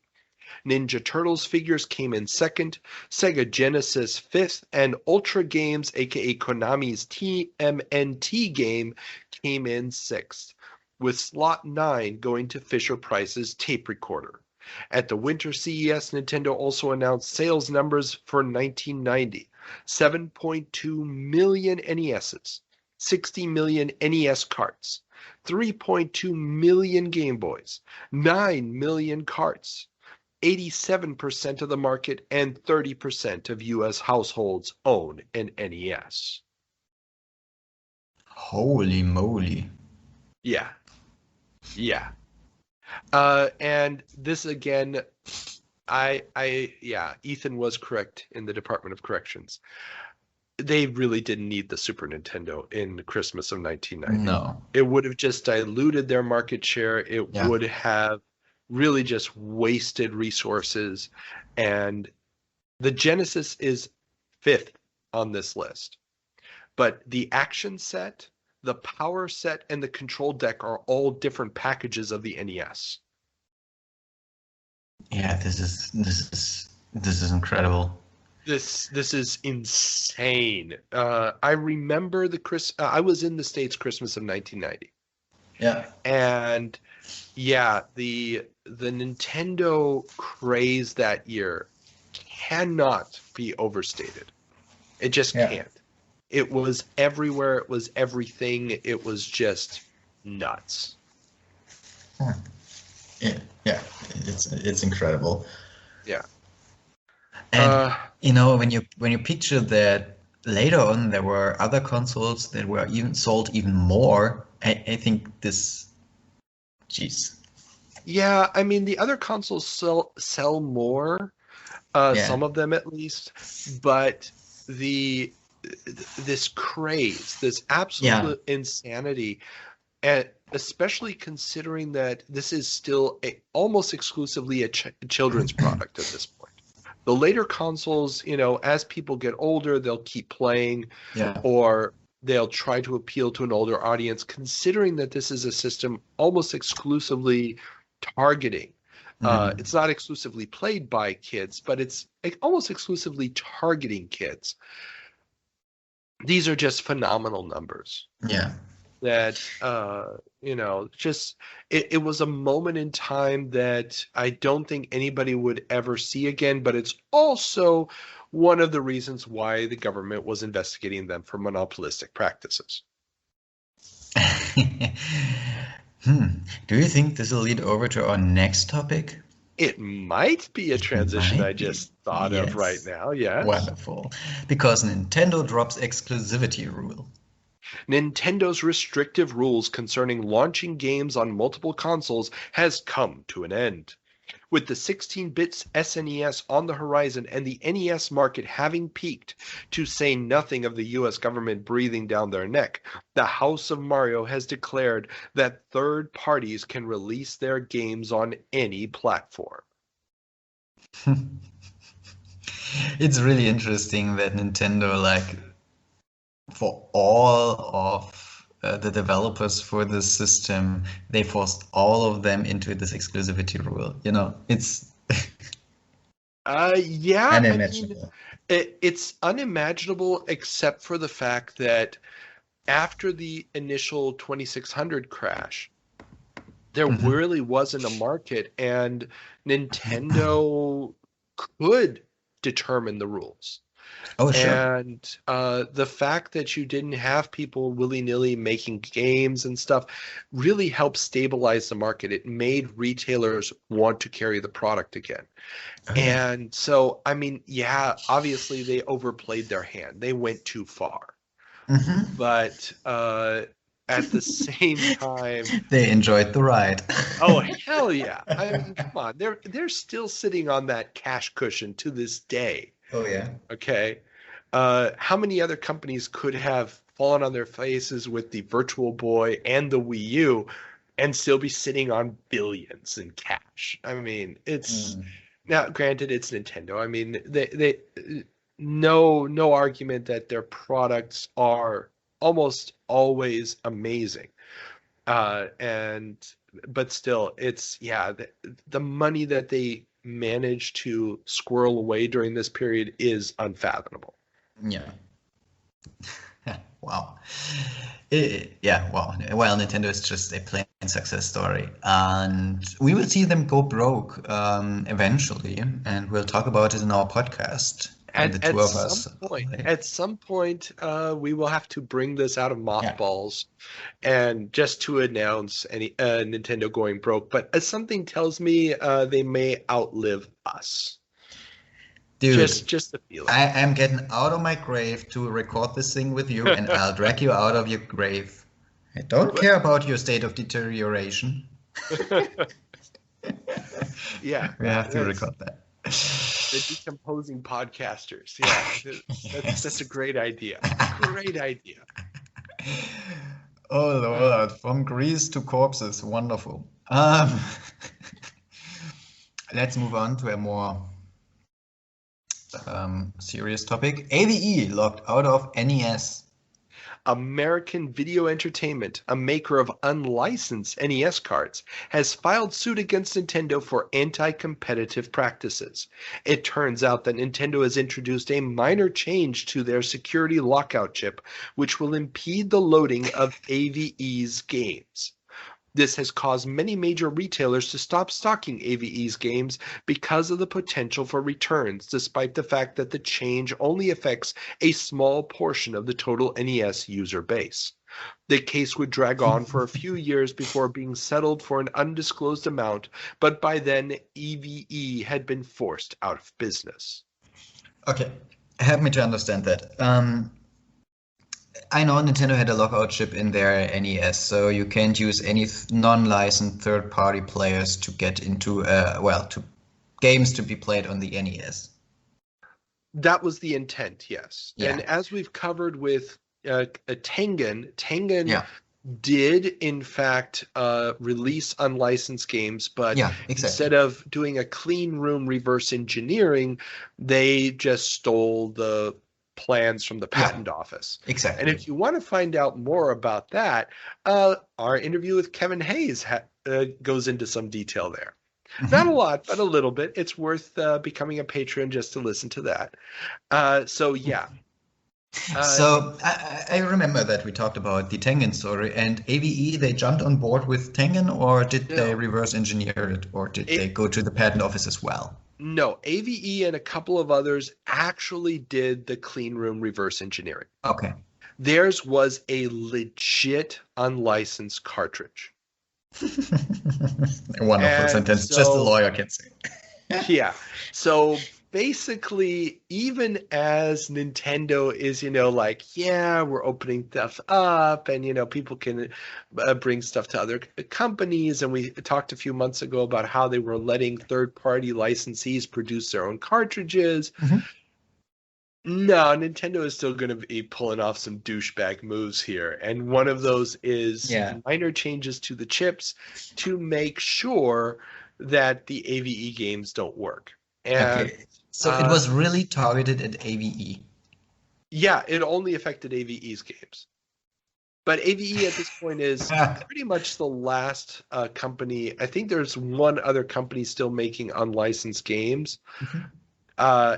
Ninja Turtles figures came in second, Sega Genesis fifth, and Ultra Games, aka Konami's TMNT game, came in sixth, with slot 9 going to Fisher-Price's tape recorder. At the Winter CES, Nintendo also announced sales numbers for 1990. 7.2 million NESs, 60 million NES carts, 3.2 million Game Boys, 9 million carts, 87% of the market and 30% of US households own an NES. Holy moly. Yeah. And this again, Ethan was correct in the Department of Corrections. They really didn't need the Super Nintendo in Christmas of 1990. No. It would have just diluted their market share. It would have really just wasted resources. And the Genesis is fifth on this list. But the action set, the power set, and the control deck are all different packages of the NES. Yeah, this is incredible. This is insane. I remember I was in the States Christmas of 1990. Yeah. And yeah, the Nintendo craze that year cannot be overstated. It just can't. It was everywhere. It was everything. It was just nuts. Yeah. It's incredible. Yeah. And when you picture that later on there were other consoles that were even sold even more, I think this, jeez. Yeah, I mean the other consoles sell more, some of them at least, but this craze, this absolute insanity, and especially considering that this is still almost exclusively a children's product at this point. The later consoles, as people get older, they'll keep playing, or they'll try to appeal to an older audience, considering that this is a system almost exclusively targeting. It's not exclusively played by kids, but it's almost exclusively targeting kids. These are just phenomenal numbers. Yeah. That, it was a moment in time that I don't think anybody would ever see again, but it's also one of the reasons why the government was investigating them for monopolistic practices. Do you think this will lead over to our next topic? It might be a transition I just thought of right now, yes. Wonderful. Because Nintendo drops exclusivity rule. Nintendo's restrictive rules concerning launching games on multiple consoles has come to an end. With the 16-bit SNES on the horizon and the NES market having peaked, to say nothing of the US government breathing down their neck, the House of Mario has declared that third parties can release their games on any platform. It's really interesting that Nintendo, for all of the developers for this system, they forced all of them into this exclusivity rule. It's unimaginable. It's unimaginable, except for the fact that after the initial 2600 crash, there really wasn't a market, and Nintendo could determine the rules. Oh, sure. And the fact that you didn't have people willy-nilly making games and stuff really helped stabilize the market. It made retailers want to carry the product again. And so, obviously they overplayed their hand. They went too far. But at the same time, they enjoyed the ride. Oh, hell yeah. Come on. They're still sitting on that cash cushion to this day. Oh, yeah. Okay. How many other companies could have fallen on their faces with the Virtual Boy and the Wii U and still be sitting on billions in cash? It's now granted it's Nintendo. They no argument that their products are almost always amazing. But still, it's the money that they managed to squirrel away during this period is unfathomable. Yeah. Wow. Yeah, wow. Well, Nintendo is just a plain success story. And we will see them go broke eventually. And we'll talk about it in our podcast. At some point, we will have to bring this out of mothballs, and just to announce any Nintendo going broke. But something tells me they may outlive us. Dude, just the feeling. I am getting out of my grave to record this thing with you, and I'll drag you out of your grave. I don't care about your state of deterioration. Yeah, we have to record that. The decomposing podcasters. Yeah, that's a great idea. Great idea. Oh Lord, from Greece to corpses, wonderful. Let's move on to a more serious topic. AVE locked out of NES. American Video Entertainment, a maker of unlicensed NES cards, has filed suit against Nintendo for anti-competitive practices. It turns out that Nintendo has introduced a minor change to their security lockout chip, which will impede the loading of AVE's games. This has caused many major retailers to stop stocking AVE's games because of the potential for returns, despite the fact that the change only affects a small portion of the total NES user base. The case would drag on for a few years before being settled for an undisclosed amount, but by then EVE had been forced out of business. Okay, help me to understand that. I know Nintendo had a lockout chip in their NES, so you can't use any non-licensed third-party players to get into, to games to be played on the NES. That was the intent, yes. Yeah. And as we've covered with Tengen did, in fact, release unlicensed games, but instead of doing a clean room reverse engineering, they just stole the plans from the patent office. Exactly. And if you want to find out more about that, our interview with Kevin Hayes goes into some detail there. Mm-hmm. Not a lot, but a little bit. It's worth becoming a patron just to listen to that. So I remember that we talked about the Tengen story, and AVE, they jumped on board with Tengen, or did they reverse engineer it, or did they go to the patent office as well? No, AVE and a couple of others actually did the clean room reverse engineering. Okay. Theirs was a legit unlicensed cartridge. A wonderful sentence, just a lawyer can say. Yeah. So basically, even as Nintendo is, we're opening stuff up, and, people can bring stuff to other companies. And we talked a few months ago about how they were letting third-party licensees produce their own cartridges. Mm-hmm. No, Nintendo is still going to be pulling off some douchebag moves here. And one of those is minor changes to the chips to make sure that the AVE games don't work. And so it was really targeted at AVE. Yeah, it only affected AVE's games. But AVE at this point is pretty much the last company. I think there's one other company still making unlicensed games. Mm-hmm.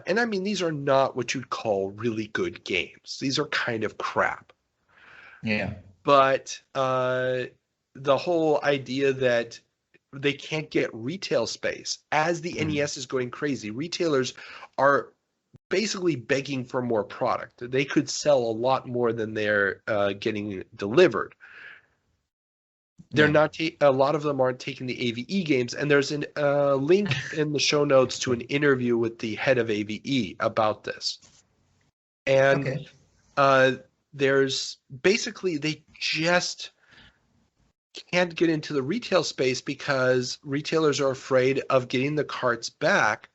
And I mean, these are not what you'd call really good games. These are kind of crap. Yeah. But the whole idea that they can't get retail space as the NES is going crazy. Retailers are basically begging for more product. They could sell a lot more than they're getting delivered. They're not. A lot of them aren't taking the AVE games, and there's a link in the show notes to an interview with the head of AVE about this. And there's basically they just can't get into the retail space because retailers are afraid of getting the carts back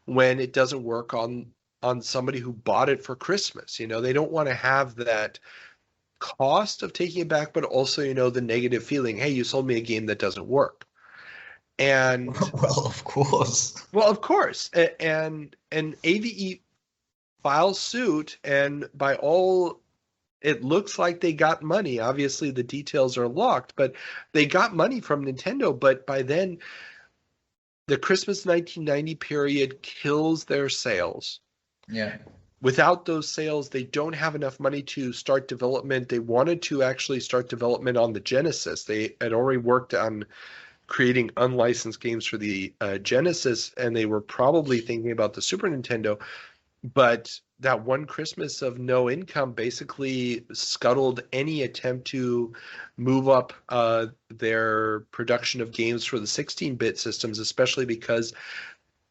when it doesn't work on somebody who bought it for Christmas. They don't want to have that cost of taking it back, but also, the negative feeling, hey, you sold me a game that doesn't work. And well, of course. And AVE files suit, and by all it looks like they got money. Obviously, the details are locked, but they got money from Nintendo. But by then, the Christmas 1990 period kills their sales. Yeah. Without those sales, they don't have enough money to start development. They wanted to actually start development on the Genesis. They had already worked on creating unlicensed games for the Genesis, and they were probably thinking about the Super Nintendo. But that one Christmas of no income basically scuttled any attempt to move up their production of games for the 16-bit systems, especially because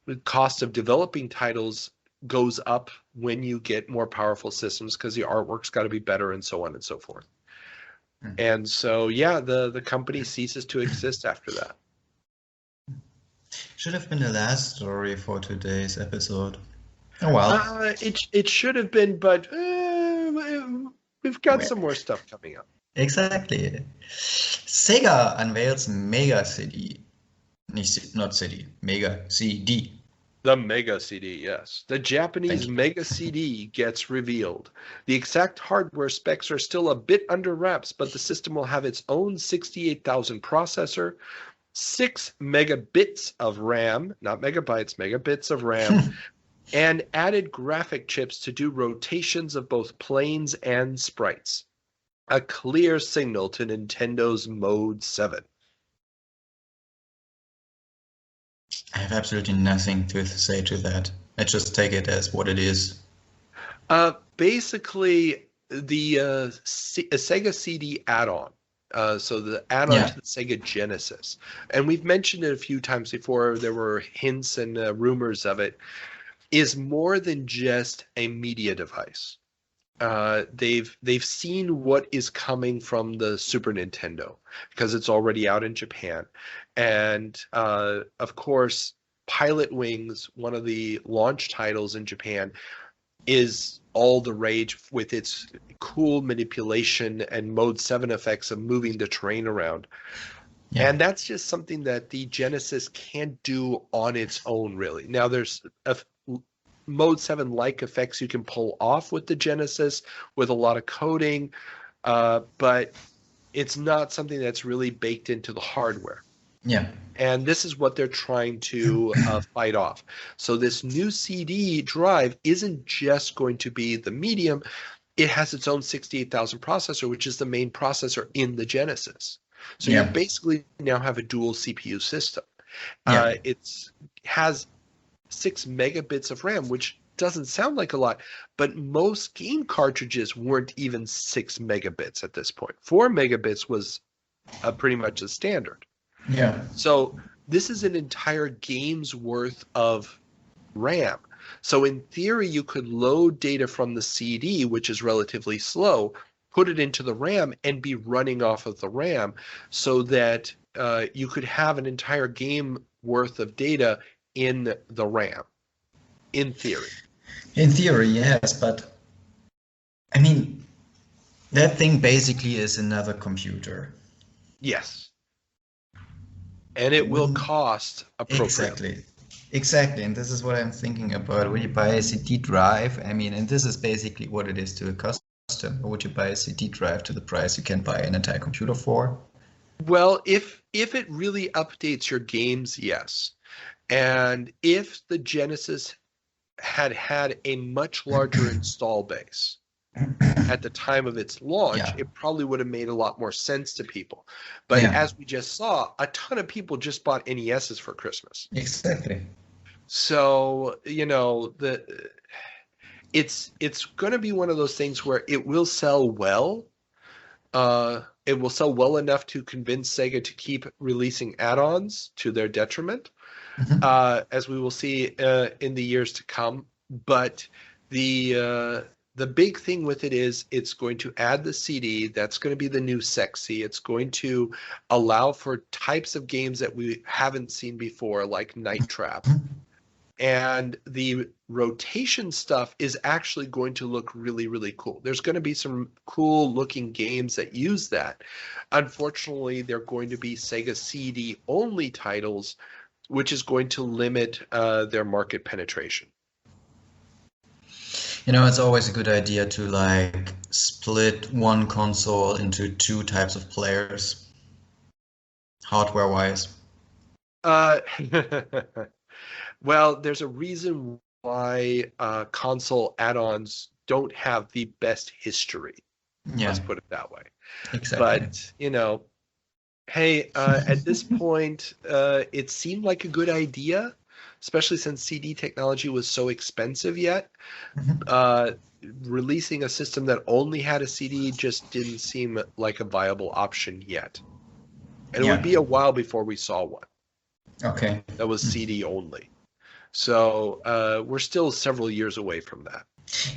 the cost of developing titles goes up when you get more powerful systems because the artwork's got to be better and so on and so forth. And so, yeah, the company ceases to exist after that. Should have been the last story for today's episode. Oh well. It should have been, but we've got some more stuff coming up. Exactly. Sega unveils Mega CD. Not CD, Mega CD. The Mega CD, yes. The Japanese Mega CD gets revealed. The exact hardware specs are still a bit under wraps, but the system will have its own 68,000 processor, 6 megabits of RAM, not megabytes, megabits of RAM, and added graphic chips to do rotations of both planes and sprites. A clear signal to Nintendo's Mode 7. I have absolutely nothing to say to that. I just take it as what it is. Basically, the Sega CD add-on. So the add-on to the Sega Genesis. And we've mentioned it a few times before. There were hints and rumors of it. Is more than just a media device. They've seen what is coming from the Super Nintendo because it's already out in Japan, and of course, Pilot Wings, one of the launch titles in Japan, is all the rage with its cool manipulation and Mode 7 effects of moving the terrain around. Yeah. And that's just something that the Genesis can't do on its own, really. Now, there's Mode 7-like effects you can pull off with the Genesis with a lot of coding, but it's not something that's really baked into the hardware. Yeah. And this is what they're trying to fight off. So this new CD drive isn't just going to be the medium. It has its own 68,000 processor, which is the main processor in the Genesis. So you basically now have a dual CPU system. It has 6 megabits of RAM, which doesn't sound like a lot, but most game cartridges weren't even 6 megabits at this point. 4 megabits was pretty much a standard. Yeah. So this is an entire game's worth of RAM. So in theory, you could load data from the CD, which is relatively slow, put it into the RAM and be running off of the RAM so that you could have an entire game worth of data in the RAM, in theory. In theory, yes, but I mean, that thing basically is another computer. Yes. And it will cost appropriately. Exactly, and this is what I'm thinking about. When you buy a CD drive, I mean, and this is basically what it is to a customer. Would you buy a CD drive to the price you can buy an entire computer for? Well, if it really updates your games, yes. And if the Genesis had a much larger install base at the time of its launch, it probably would have made a lot more sense to people. But as we just saw, a ton of people just bought NESs for Christmas. Exactly. So, you know, it's going to be one of those things where it will sell well. It will sell well enough to convince Sega to keep releasing add-ons to their detriment, as we will see in the years to come. But the big thing with it is it's going to add the CD. That's going to be the new sexy. It's going to allow for types of games that we haven't seen before, like Night Trap. And the rotation stuff is actually going to look really, really cool. There's going to be some cool looking games that use that. Unfortunately, they're going to be Sega CD only titles, which is going to limit their market penetration. You know, it's always a good idea to like split one console into 2 types of players, hardware-wise. Uh, well, there's a reason why console add-ons don't have the best history. Yeah, Let's put it that way. exactly. But, hey, at this point, it seemed like a good idea, especially since CD technology was so expensive yet. Mhm. Releasing a system that only had a CD just didn't seem like a viable option yet. And it would Yeah. be a while before we saw one Okay. that was CD only. So we're still several years away from that.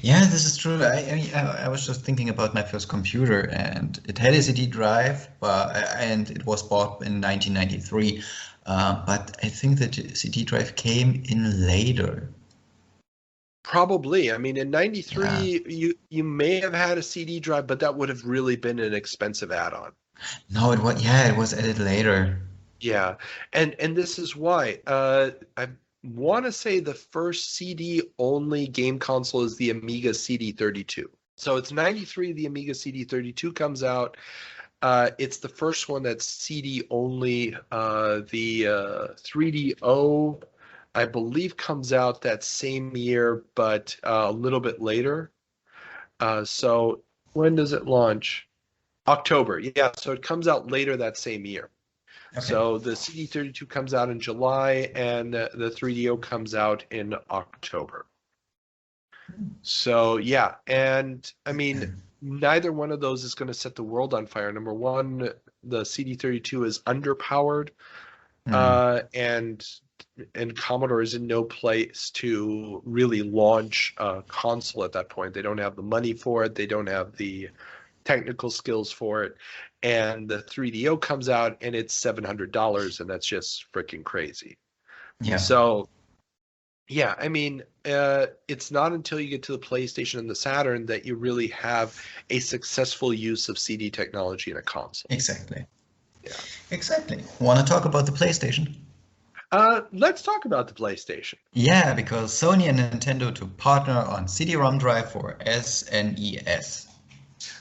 Yeah, this is true. I was just thinking about my first computer, and it had a CD drive, and it was bought in 1993. But I think that the CD drive came in later. Probably. I mean, in '93, Yeah. you may have had a CD drive, but that would have really been an expensive add-on. No, it was, yeah, it was added later. Yeah, and this is why. I want to say the first CD-only game console is the Amiga CD32. So it's '93. The Amiga CD32 comes out. It's the first one that's CD only. The 3DO, I believe, comes out that same year, but a little bit later. So when does it launch? October. Yeah, so it comes out later that same year. Okay. So the CD32 comes out in July, and the 3DO comes out in October. So yeah, and I mean, neither one of those is going to set the world on fire. Number one, the CD32 is underpowered, and Commodore is in no place to really launch a console at that point. They don't have the money for it. They don't have the technical skills for it. And the 3DO comes out and it's $700, and that's just freaking crazy. Yeah. So yeah, I mean, it's not until you get to the PlayStation and the Saturn that you really have a successful use of CD technology in a console. Exactly. Yeah. Exactly. Want to talk about the PlayStation? Let's talk about the PlayStation. Yeah, because Sony and Nintendo to partner on CD-ROM drive for SNES.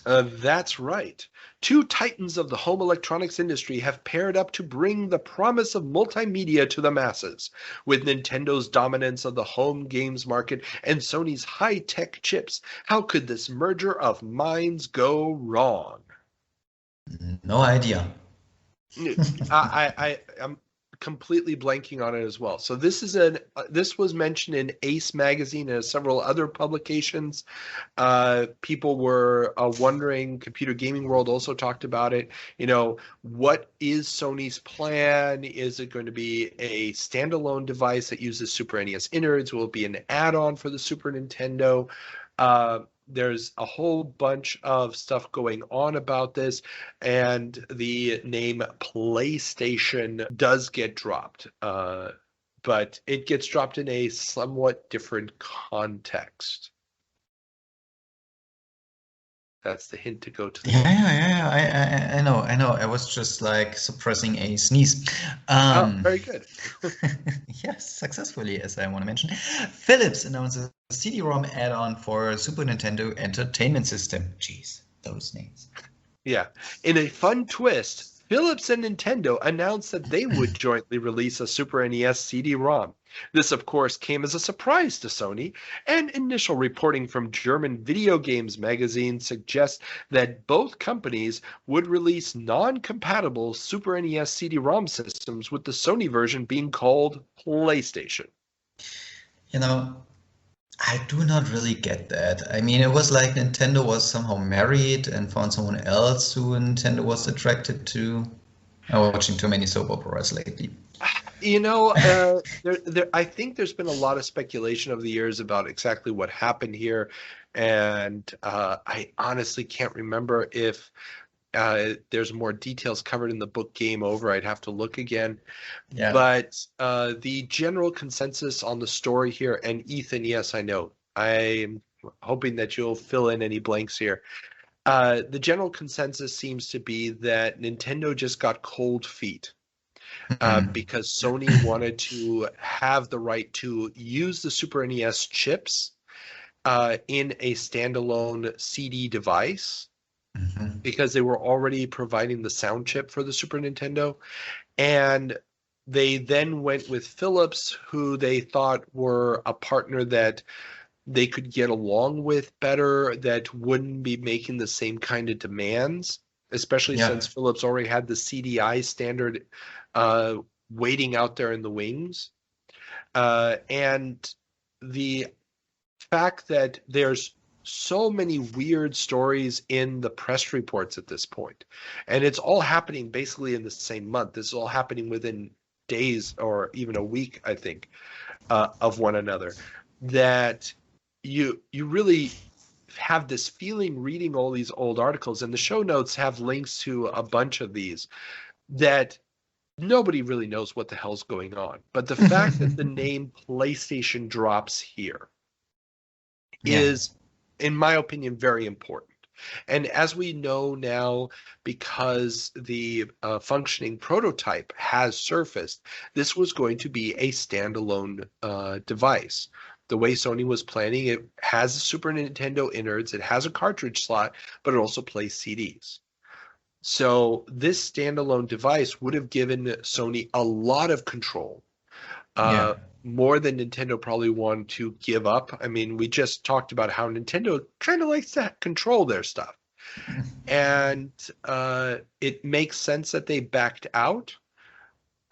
That's right. Two titans of the home electronics industry have paired up to bring the promise of multimedia to the masses. With Nintendo's dominance of the home games market and Sony's high-tech chips, how could this merger of minds go wrong? No idea. I'm completely blanking on it as well. So this was mentioned in Ace magazine and several other publications. People were wondering. Computer Gaming World also talked about it. What is Sony's plan? Is it going to be a standalone device that uses Super NES innards? Will it be an add-on for the Super Nintendo? There's a whole bunch of stuff going on about this, and the name PlayStation does get dropped, but it gets dropped in a somewhat different context. That's the hint to go to the Yeah. I know. I was just like suppressing a sneeze. Very good. Yes, successfully, as I want to mention. Philips announces a CD-ROM add-on for Super Nintendo Entertainment System. Jeez, those names. Yeah. In a fun twist, Philips and Nintendo announced that they would jointly release a Super NES CD-ROM. This, of course, came as a surprise to Sony, and initial reporting from German Video Games magazine suggests that both companies would release non-compatible Super NES CD-ROM systems, with the Sony version being called PlayStation. I do not really get that. I mean, it was like Nintendo was somehow married and found someone else who Nintendo was attracted to. I'm watching too many soap operas lately. I think there's been a lot of speculation over the years about exactly what happened here, and I honestly can't remember if there's more details covered in the book Game Over. I'd have to look again. Yeah. But the general consensus on the story here, and Ethan, yes, I know. I'm hoping that you'll fill in any blanks here. The general consensus seems to be that Nintendo just got cold feet. Because Sony wanted to have the right to use the Super NES chips in a standalone CD device, because they were already providing the sound chip for the Super Nintendo. And They then went with Philips, who they thought were a partner that they could get along with better, that wouldn't be making the same kind of demands, especially Yeah. since Philips already had the CDI standard waiting out there in the wings. And the fact that there's so many weird stories in the press reports at this point, and it's all happening basically in the same month. This is all happening within days or even a week, I think, of one another, that you really have this feeling reading all these old articles, and the show notes have links to a bunch of these, that nobody really knows what the hell's going on. But the fact that the name PlayStation drops here is, in my opinion, very important. And as we know now, because the functioning prototype has surfaced, this was going to be a standalone device. The way Sony was planning, it has a Super Nintendo innards, it has a cartridge slot, but it also plays CDs. So this standalone device would have given Sony a lot of control. More than Nintendo probably wanted to give up. I mean, we just talked about how Nintendo kind of likes to control their stuff. And it makes sense that they backed out,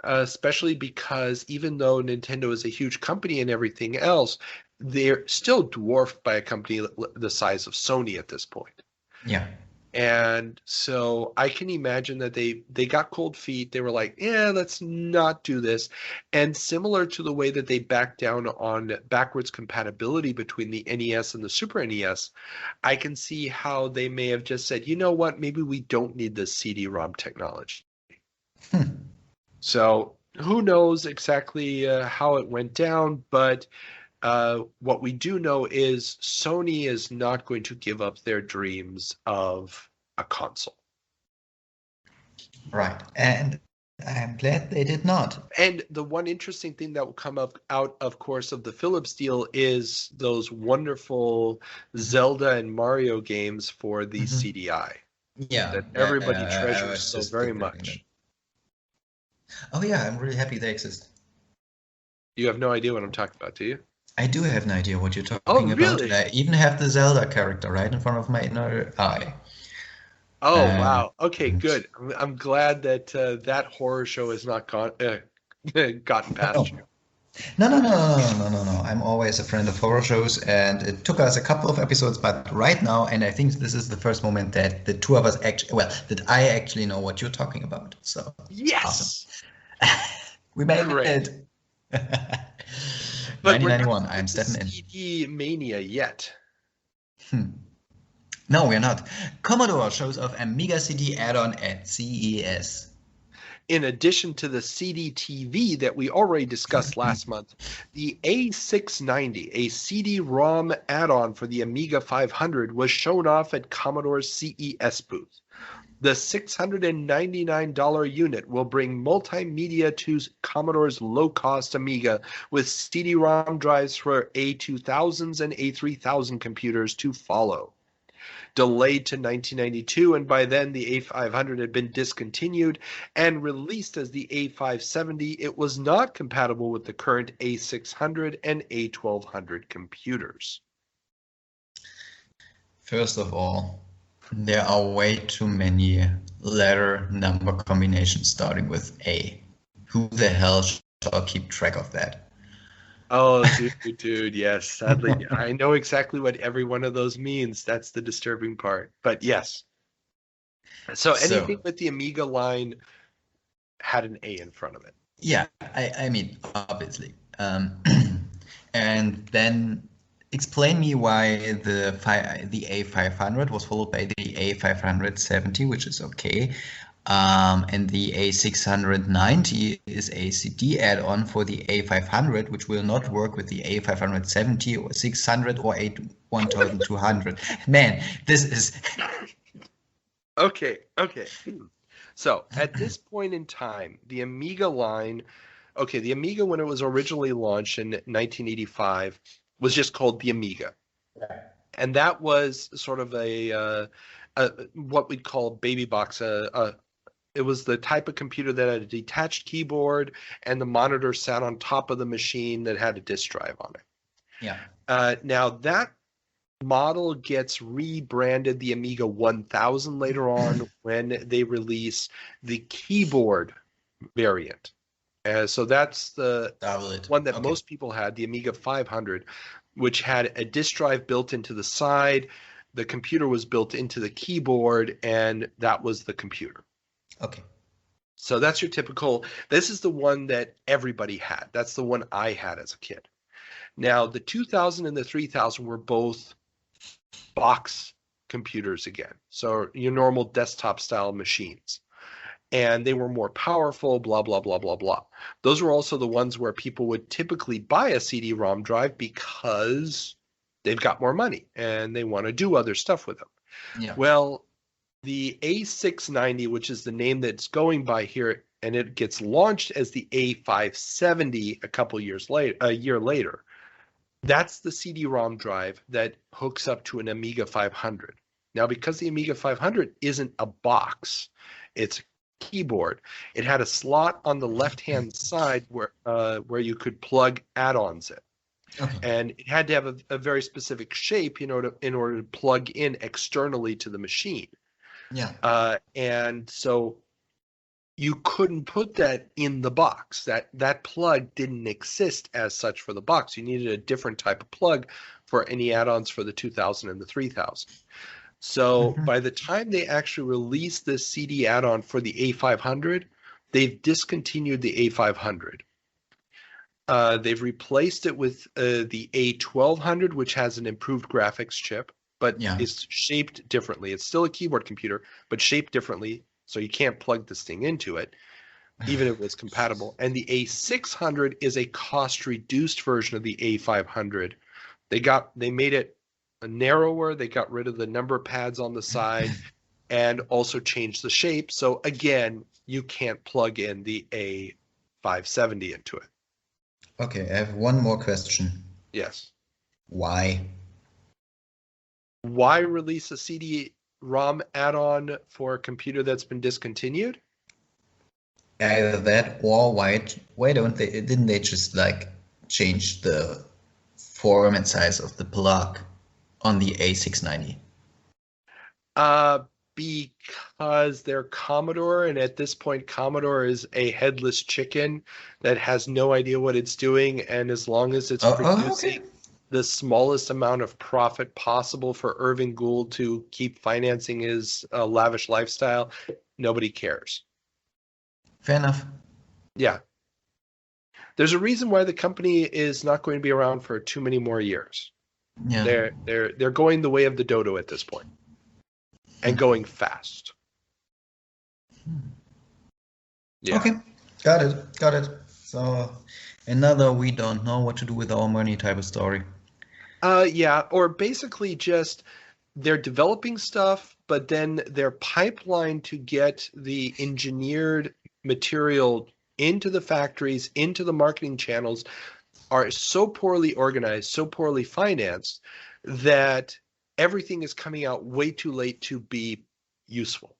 especially because even though Nintendo is a huge company and everything else, they're still dwarfed by a company the size of Sony at this point. Yeah. And so I can imagine that they got cold feet. They were like, yeah, let's not do this. And similar to the way that they backed down on backwards compatibility between the NES and the Super NES, I can see how they may have just said, you know what, maybe we don't need this CD-ROM technology. So who knows exactly how it went down, but what we do know is Sony is not going to give up their dreams of a console. Right. And I'm glad they did not. And the one interesting thing that will come up out, of course, of the Philips deal is those wonderful Zelda and Mario games for the CDI. Yeah. That everybody treasures so very much. Oh yeah, I'm really happy they exist. You have no idea what I'm talking about, do you? I do have an idea what you're talking about. Really? And I even have the Zelda character right in front of my inner eye. Oh, wow. Okay, good. I'm glad that that horror show has not gotten past you. No. I'm always a friend of horror shows, and it took us a couple of episodes, but right now, and I think this is the first moment that the two of us that I actually know what you're talking about. So yes, awesome. We made it. But 1991. I'm stepping in. CD mania yet? No, we're not. Commodore shows off Amiga CD add-on at CES. In addition to the CD-TV that we already discussed last month, the A690, a CD-ROM add-on for the Amiga 500, was shown off at Commodore's CES booth. The $699 unit will bring multimedia to Commodore's low-cost Amiga with CD-ROM drives for A2000s and A3000 computers to follow. Delayed to 1992, and by then the A500 had been discontinued and released as the A570, it was not compatible with the current A600 and A1200 computers. First of all, there are way too many letter number combinations starting with A. Who the hell shall keep track of that? Oh, dude, yes. Sadly, I know exactly what every one of those means. That's the disturbing part. But yes. So anything with the Amiga line had an A in front of it. Yeah, I mean, obviously. And then explain me why the A500 was followed by the A570, which is okay. And the A690 is a CD add-on for the A500, which will not work with the A570 or 600 or A1200. Man, this is... Okay. So at this point in time, the Amiga line, the Amiga when it was originally launched in 1985 was just called the Amiga. Right. And that was sort of a what we'd call baby box, It was the type of computer that had a detached keyboard and the monitor sat on top of the machine that had a disk drive on it. Yeah. Now that model gets rebranded the Amiga 1000 later on when they release the keyboard variant. So that's the one that most people had, the Amiga 500, which had a disk drive built into the side. The computer was built into the keyboard, and that was the computer. Okay. So that's your typical. This is the one that everybody had. That's the one I had as a kid. Now, the 2000 and the 3000 were both box computers again. So your normal desktop style machines. And they were more powerful, blah, blah, blah, blah, blah. Those were also the ones where people would typically buy a CD-ROM drive because they've got more money and they want to do other stuff with them. Yeah. Well, the A690, which is the name that's going by here, and it gets launched as the A570 a year later. That's the CD-ROM drive that hooks up to an Amiga 500. Now, because the Amiga 500 isn't a box, it's keyboard. It had a slot on the left-hand side where you could plug add-ons in. Okay. And it had to have a very specific shape in order to plug in externally to the machine. Yeah. And so you couldn't put that in the box. That plug didn't exist as such for the box. You needed a different type of plug for any add-ons for the 2000 and the 3000. So by the time they actually released this CD add-on for the A500, they've discontinued the A500. They've replaced it with the A1200, which has an improved graphics chip, but is shaped differently. It's still a keyboard computer, but shaped differently, so you can't plug this thing into it, even if it was compatible. And the A600 is a cost-reduced version of the A500. They made it narrower. They got rid of the number pads on the side and also changed the shape. So again, you can't plug in the A570 into it. Okay, I have one more question. Yes. Why? Why release a CD-ROM add-on for a computer that's been discontinued? Either that or why didn't they just like change the form and size of the plug on the A690? Because they're Commodore, and at this point Commodore is a headless chicken that has no idea what it's doing, and as long as it's producing the smallest amount of profit possible for Irving Gould to keep financing his lavish lifestyle, nobody cares. Fair enough. Yeah. There's a reason why the company is not going to be around for too many more years. Yeah. They're going the way of the dodo at this point. And going fast. Yeah. Okay, got it. So another we don't know what to do with our money type of story. Yeah, or basically just they're developing stuff, but then their pipeline to get the engineered material into the factories, into the marketing channels are so poorly organized, so poorly financed that everything is coming out way too late to be useful.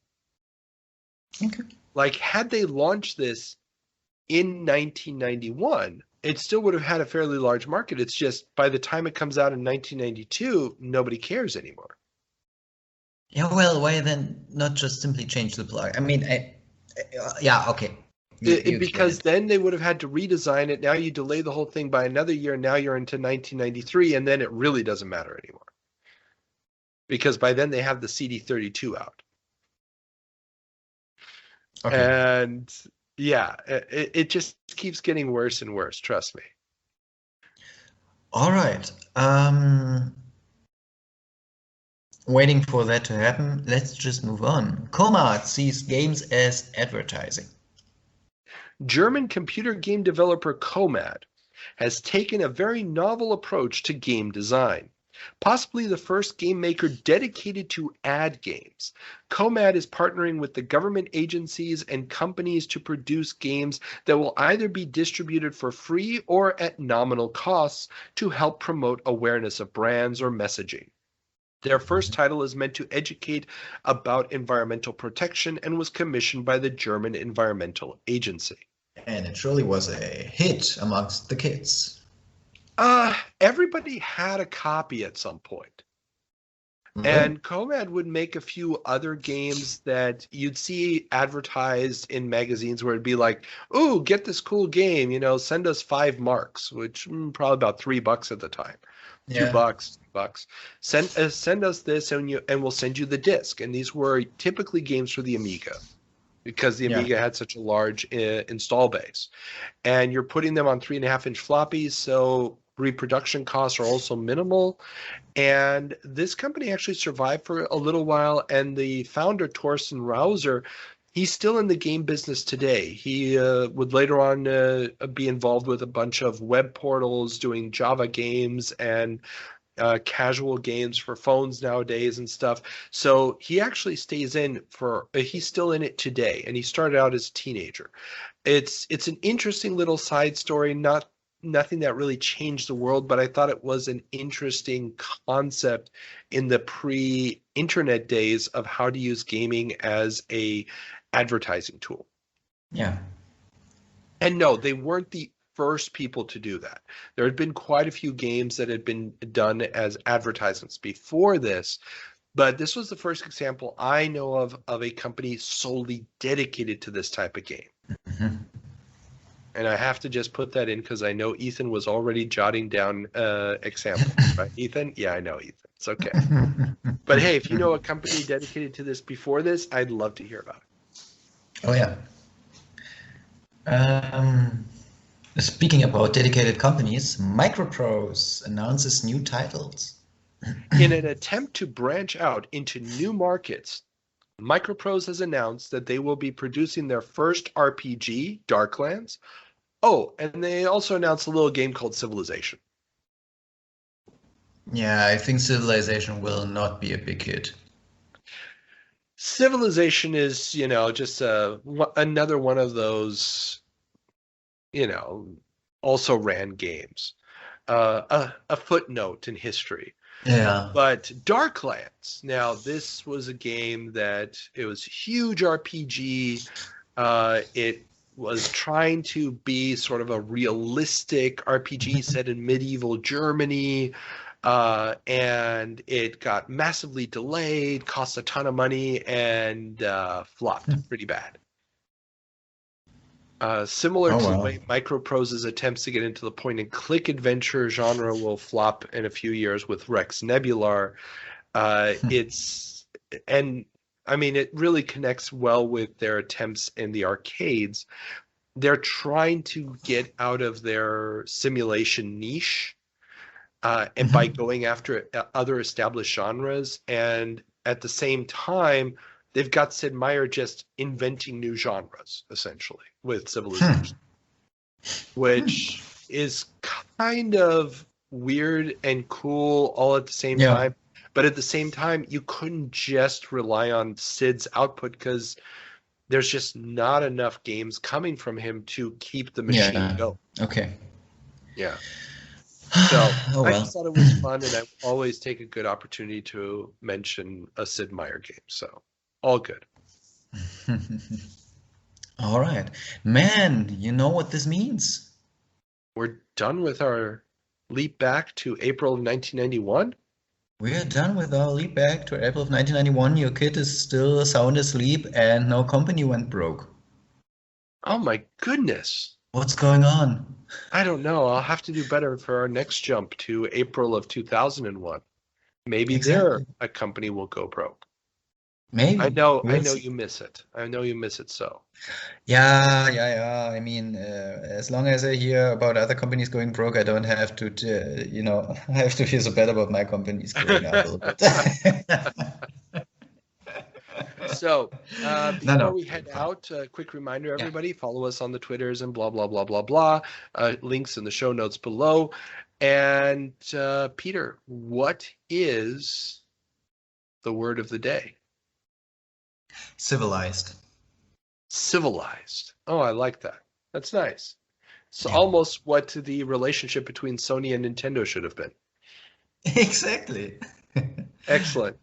Okay. Like, had they launched this in 1991, it still would have had a fairly large market. It's just by the time it comes out in 1992, nobody cares anymore. Yeah, well, why then not just simply change the plug? I mean, yeah, okay. Because then they would have had to redesign it. Now you delay the whole thing by another year. Now you're into 1993, and then it really doesn't matter anymore. Because by then they have the CD32 out. Okay. And yeah, it just keeps getting worse and worse, trust me. All right. Waiting for that to happen, let's just move on. Comad sees games as advertising. German computer game developer Comad has taken a very novel approach to game design. Possibly the first game maker dedicated to ad games, Comad is partnering with the government agencies and companies to produce games that will either be distributed for free or at nominal costs to help promote awareness of brands or messaging. Their first title is meant to educate about environmental protection and was commissioned by the German Environmental Agency. And it surely was a hit amongst the kids. Everybody had a copy at some point. Really? And Comad would make a few other games that you'd see advertised in magazines where it'd be like, "Ooh, get this cool game, send us 5 marks," which probably about $3 at the time. Yeah. $2. Send us this and we'll send you the disc. And these were typically games for the Amiga because the Amiga had such a large install base. And you're putting them on 3.5-inch floppies, so reproduction costs are also minimal. And this company actually survived for a little while, and the founder, Torsten Rauser, he's still in the game business today. He would later on be involved with a bunch of web portals, doing Java games and casual games for phones nowadays and stuff. So he actually stays in he's still in it today, and he started out as a teenager. It's an interesting little side story, nothing that really changed the world, but I thought it was an interesting concept in the pre-internet days of how to use gaming as a advertising tool. Yeah. And no, they weren't the first people to do that. There had been quite a few games that had been done as advertisements before this, but this was the first example I know of a company solely dedicated to this type of game. Mm-hmm. And I have to just put that in because I know Ethan was already jotting down examples, right, Ethan? Yeah, I know, Ethan. It's okay. But hey, if you know a company dedicated to this before this, I'd love to hear about it. Oh, yeah. Speaking about dedicated companies, Microprose announces new titles. In an attempt to branch out into new markets, Microprose has announced that they will be producing their first RPG, Darklands. Oh, and they also announced a little game called Civilization. Yeah, I think Civilization will not be a big hit. Civilization is, just another one of those, also ran games. A footnote in history. Yeah. But Darklands, now this was a game that it was a huge RPG. It was trying to be sort of a realistic RPG set in medieval Germany. And it got massively delayed, cost a ton of money, and flopped pretty bad. Similar to the way Microprose's attempts to get into the point-and-click adventure genre will flop in a few years with Rex Nebular. It really connects well with their attempts in the arcades. They're trying to get out of their simulation niche, and by going after other established genres, and at the same time, they've got Sid Meier just inventing new genres, essentially, with Civilization, which is kind of weird and cool all at the same time. But at the same time, you couldn't just rely on Sid's output because there's just not enough games coming from him to keep the machine going. Okay. Yeah. So I just thought it was fun, and I always take a good opportunity to mention a Sid Meier game. So all good. All right. Man, you know what this means? We're done with our leap back to April of 1991. We're done with our leap back to April of 1991. Your kid is still sound asleep and no company went broke. Oh my goodness. What's going on? I don't know. I'll have to do better for our next jump to April of 2001. Maybe a company will go broke. Maybe. I know you miss it. I know you miss it so. Yeah. I mean, as long as I hear about other companies going broke, I don't have to, I have to feel so bad about my companies going up a little bit. So, before we head out, a quick reminder, everybody, follow us on the Twitters and blah, blah, blah, blah, blah. Links in the show notes below. And Peter, what is the word of the day? Civilized. Civilized. Oh, I like that. That's nice. It's almost what the relationship between Sony and Nintendo should have been. Exactly. Excellent.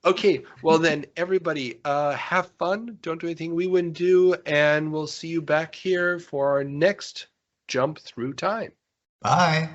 Okay, well then, everybody, have fun. Don't do anything we wouldn't do, and we'll see you back here for our next jump through time. Bye.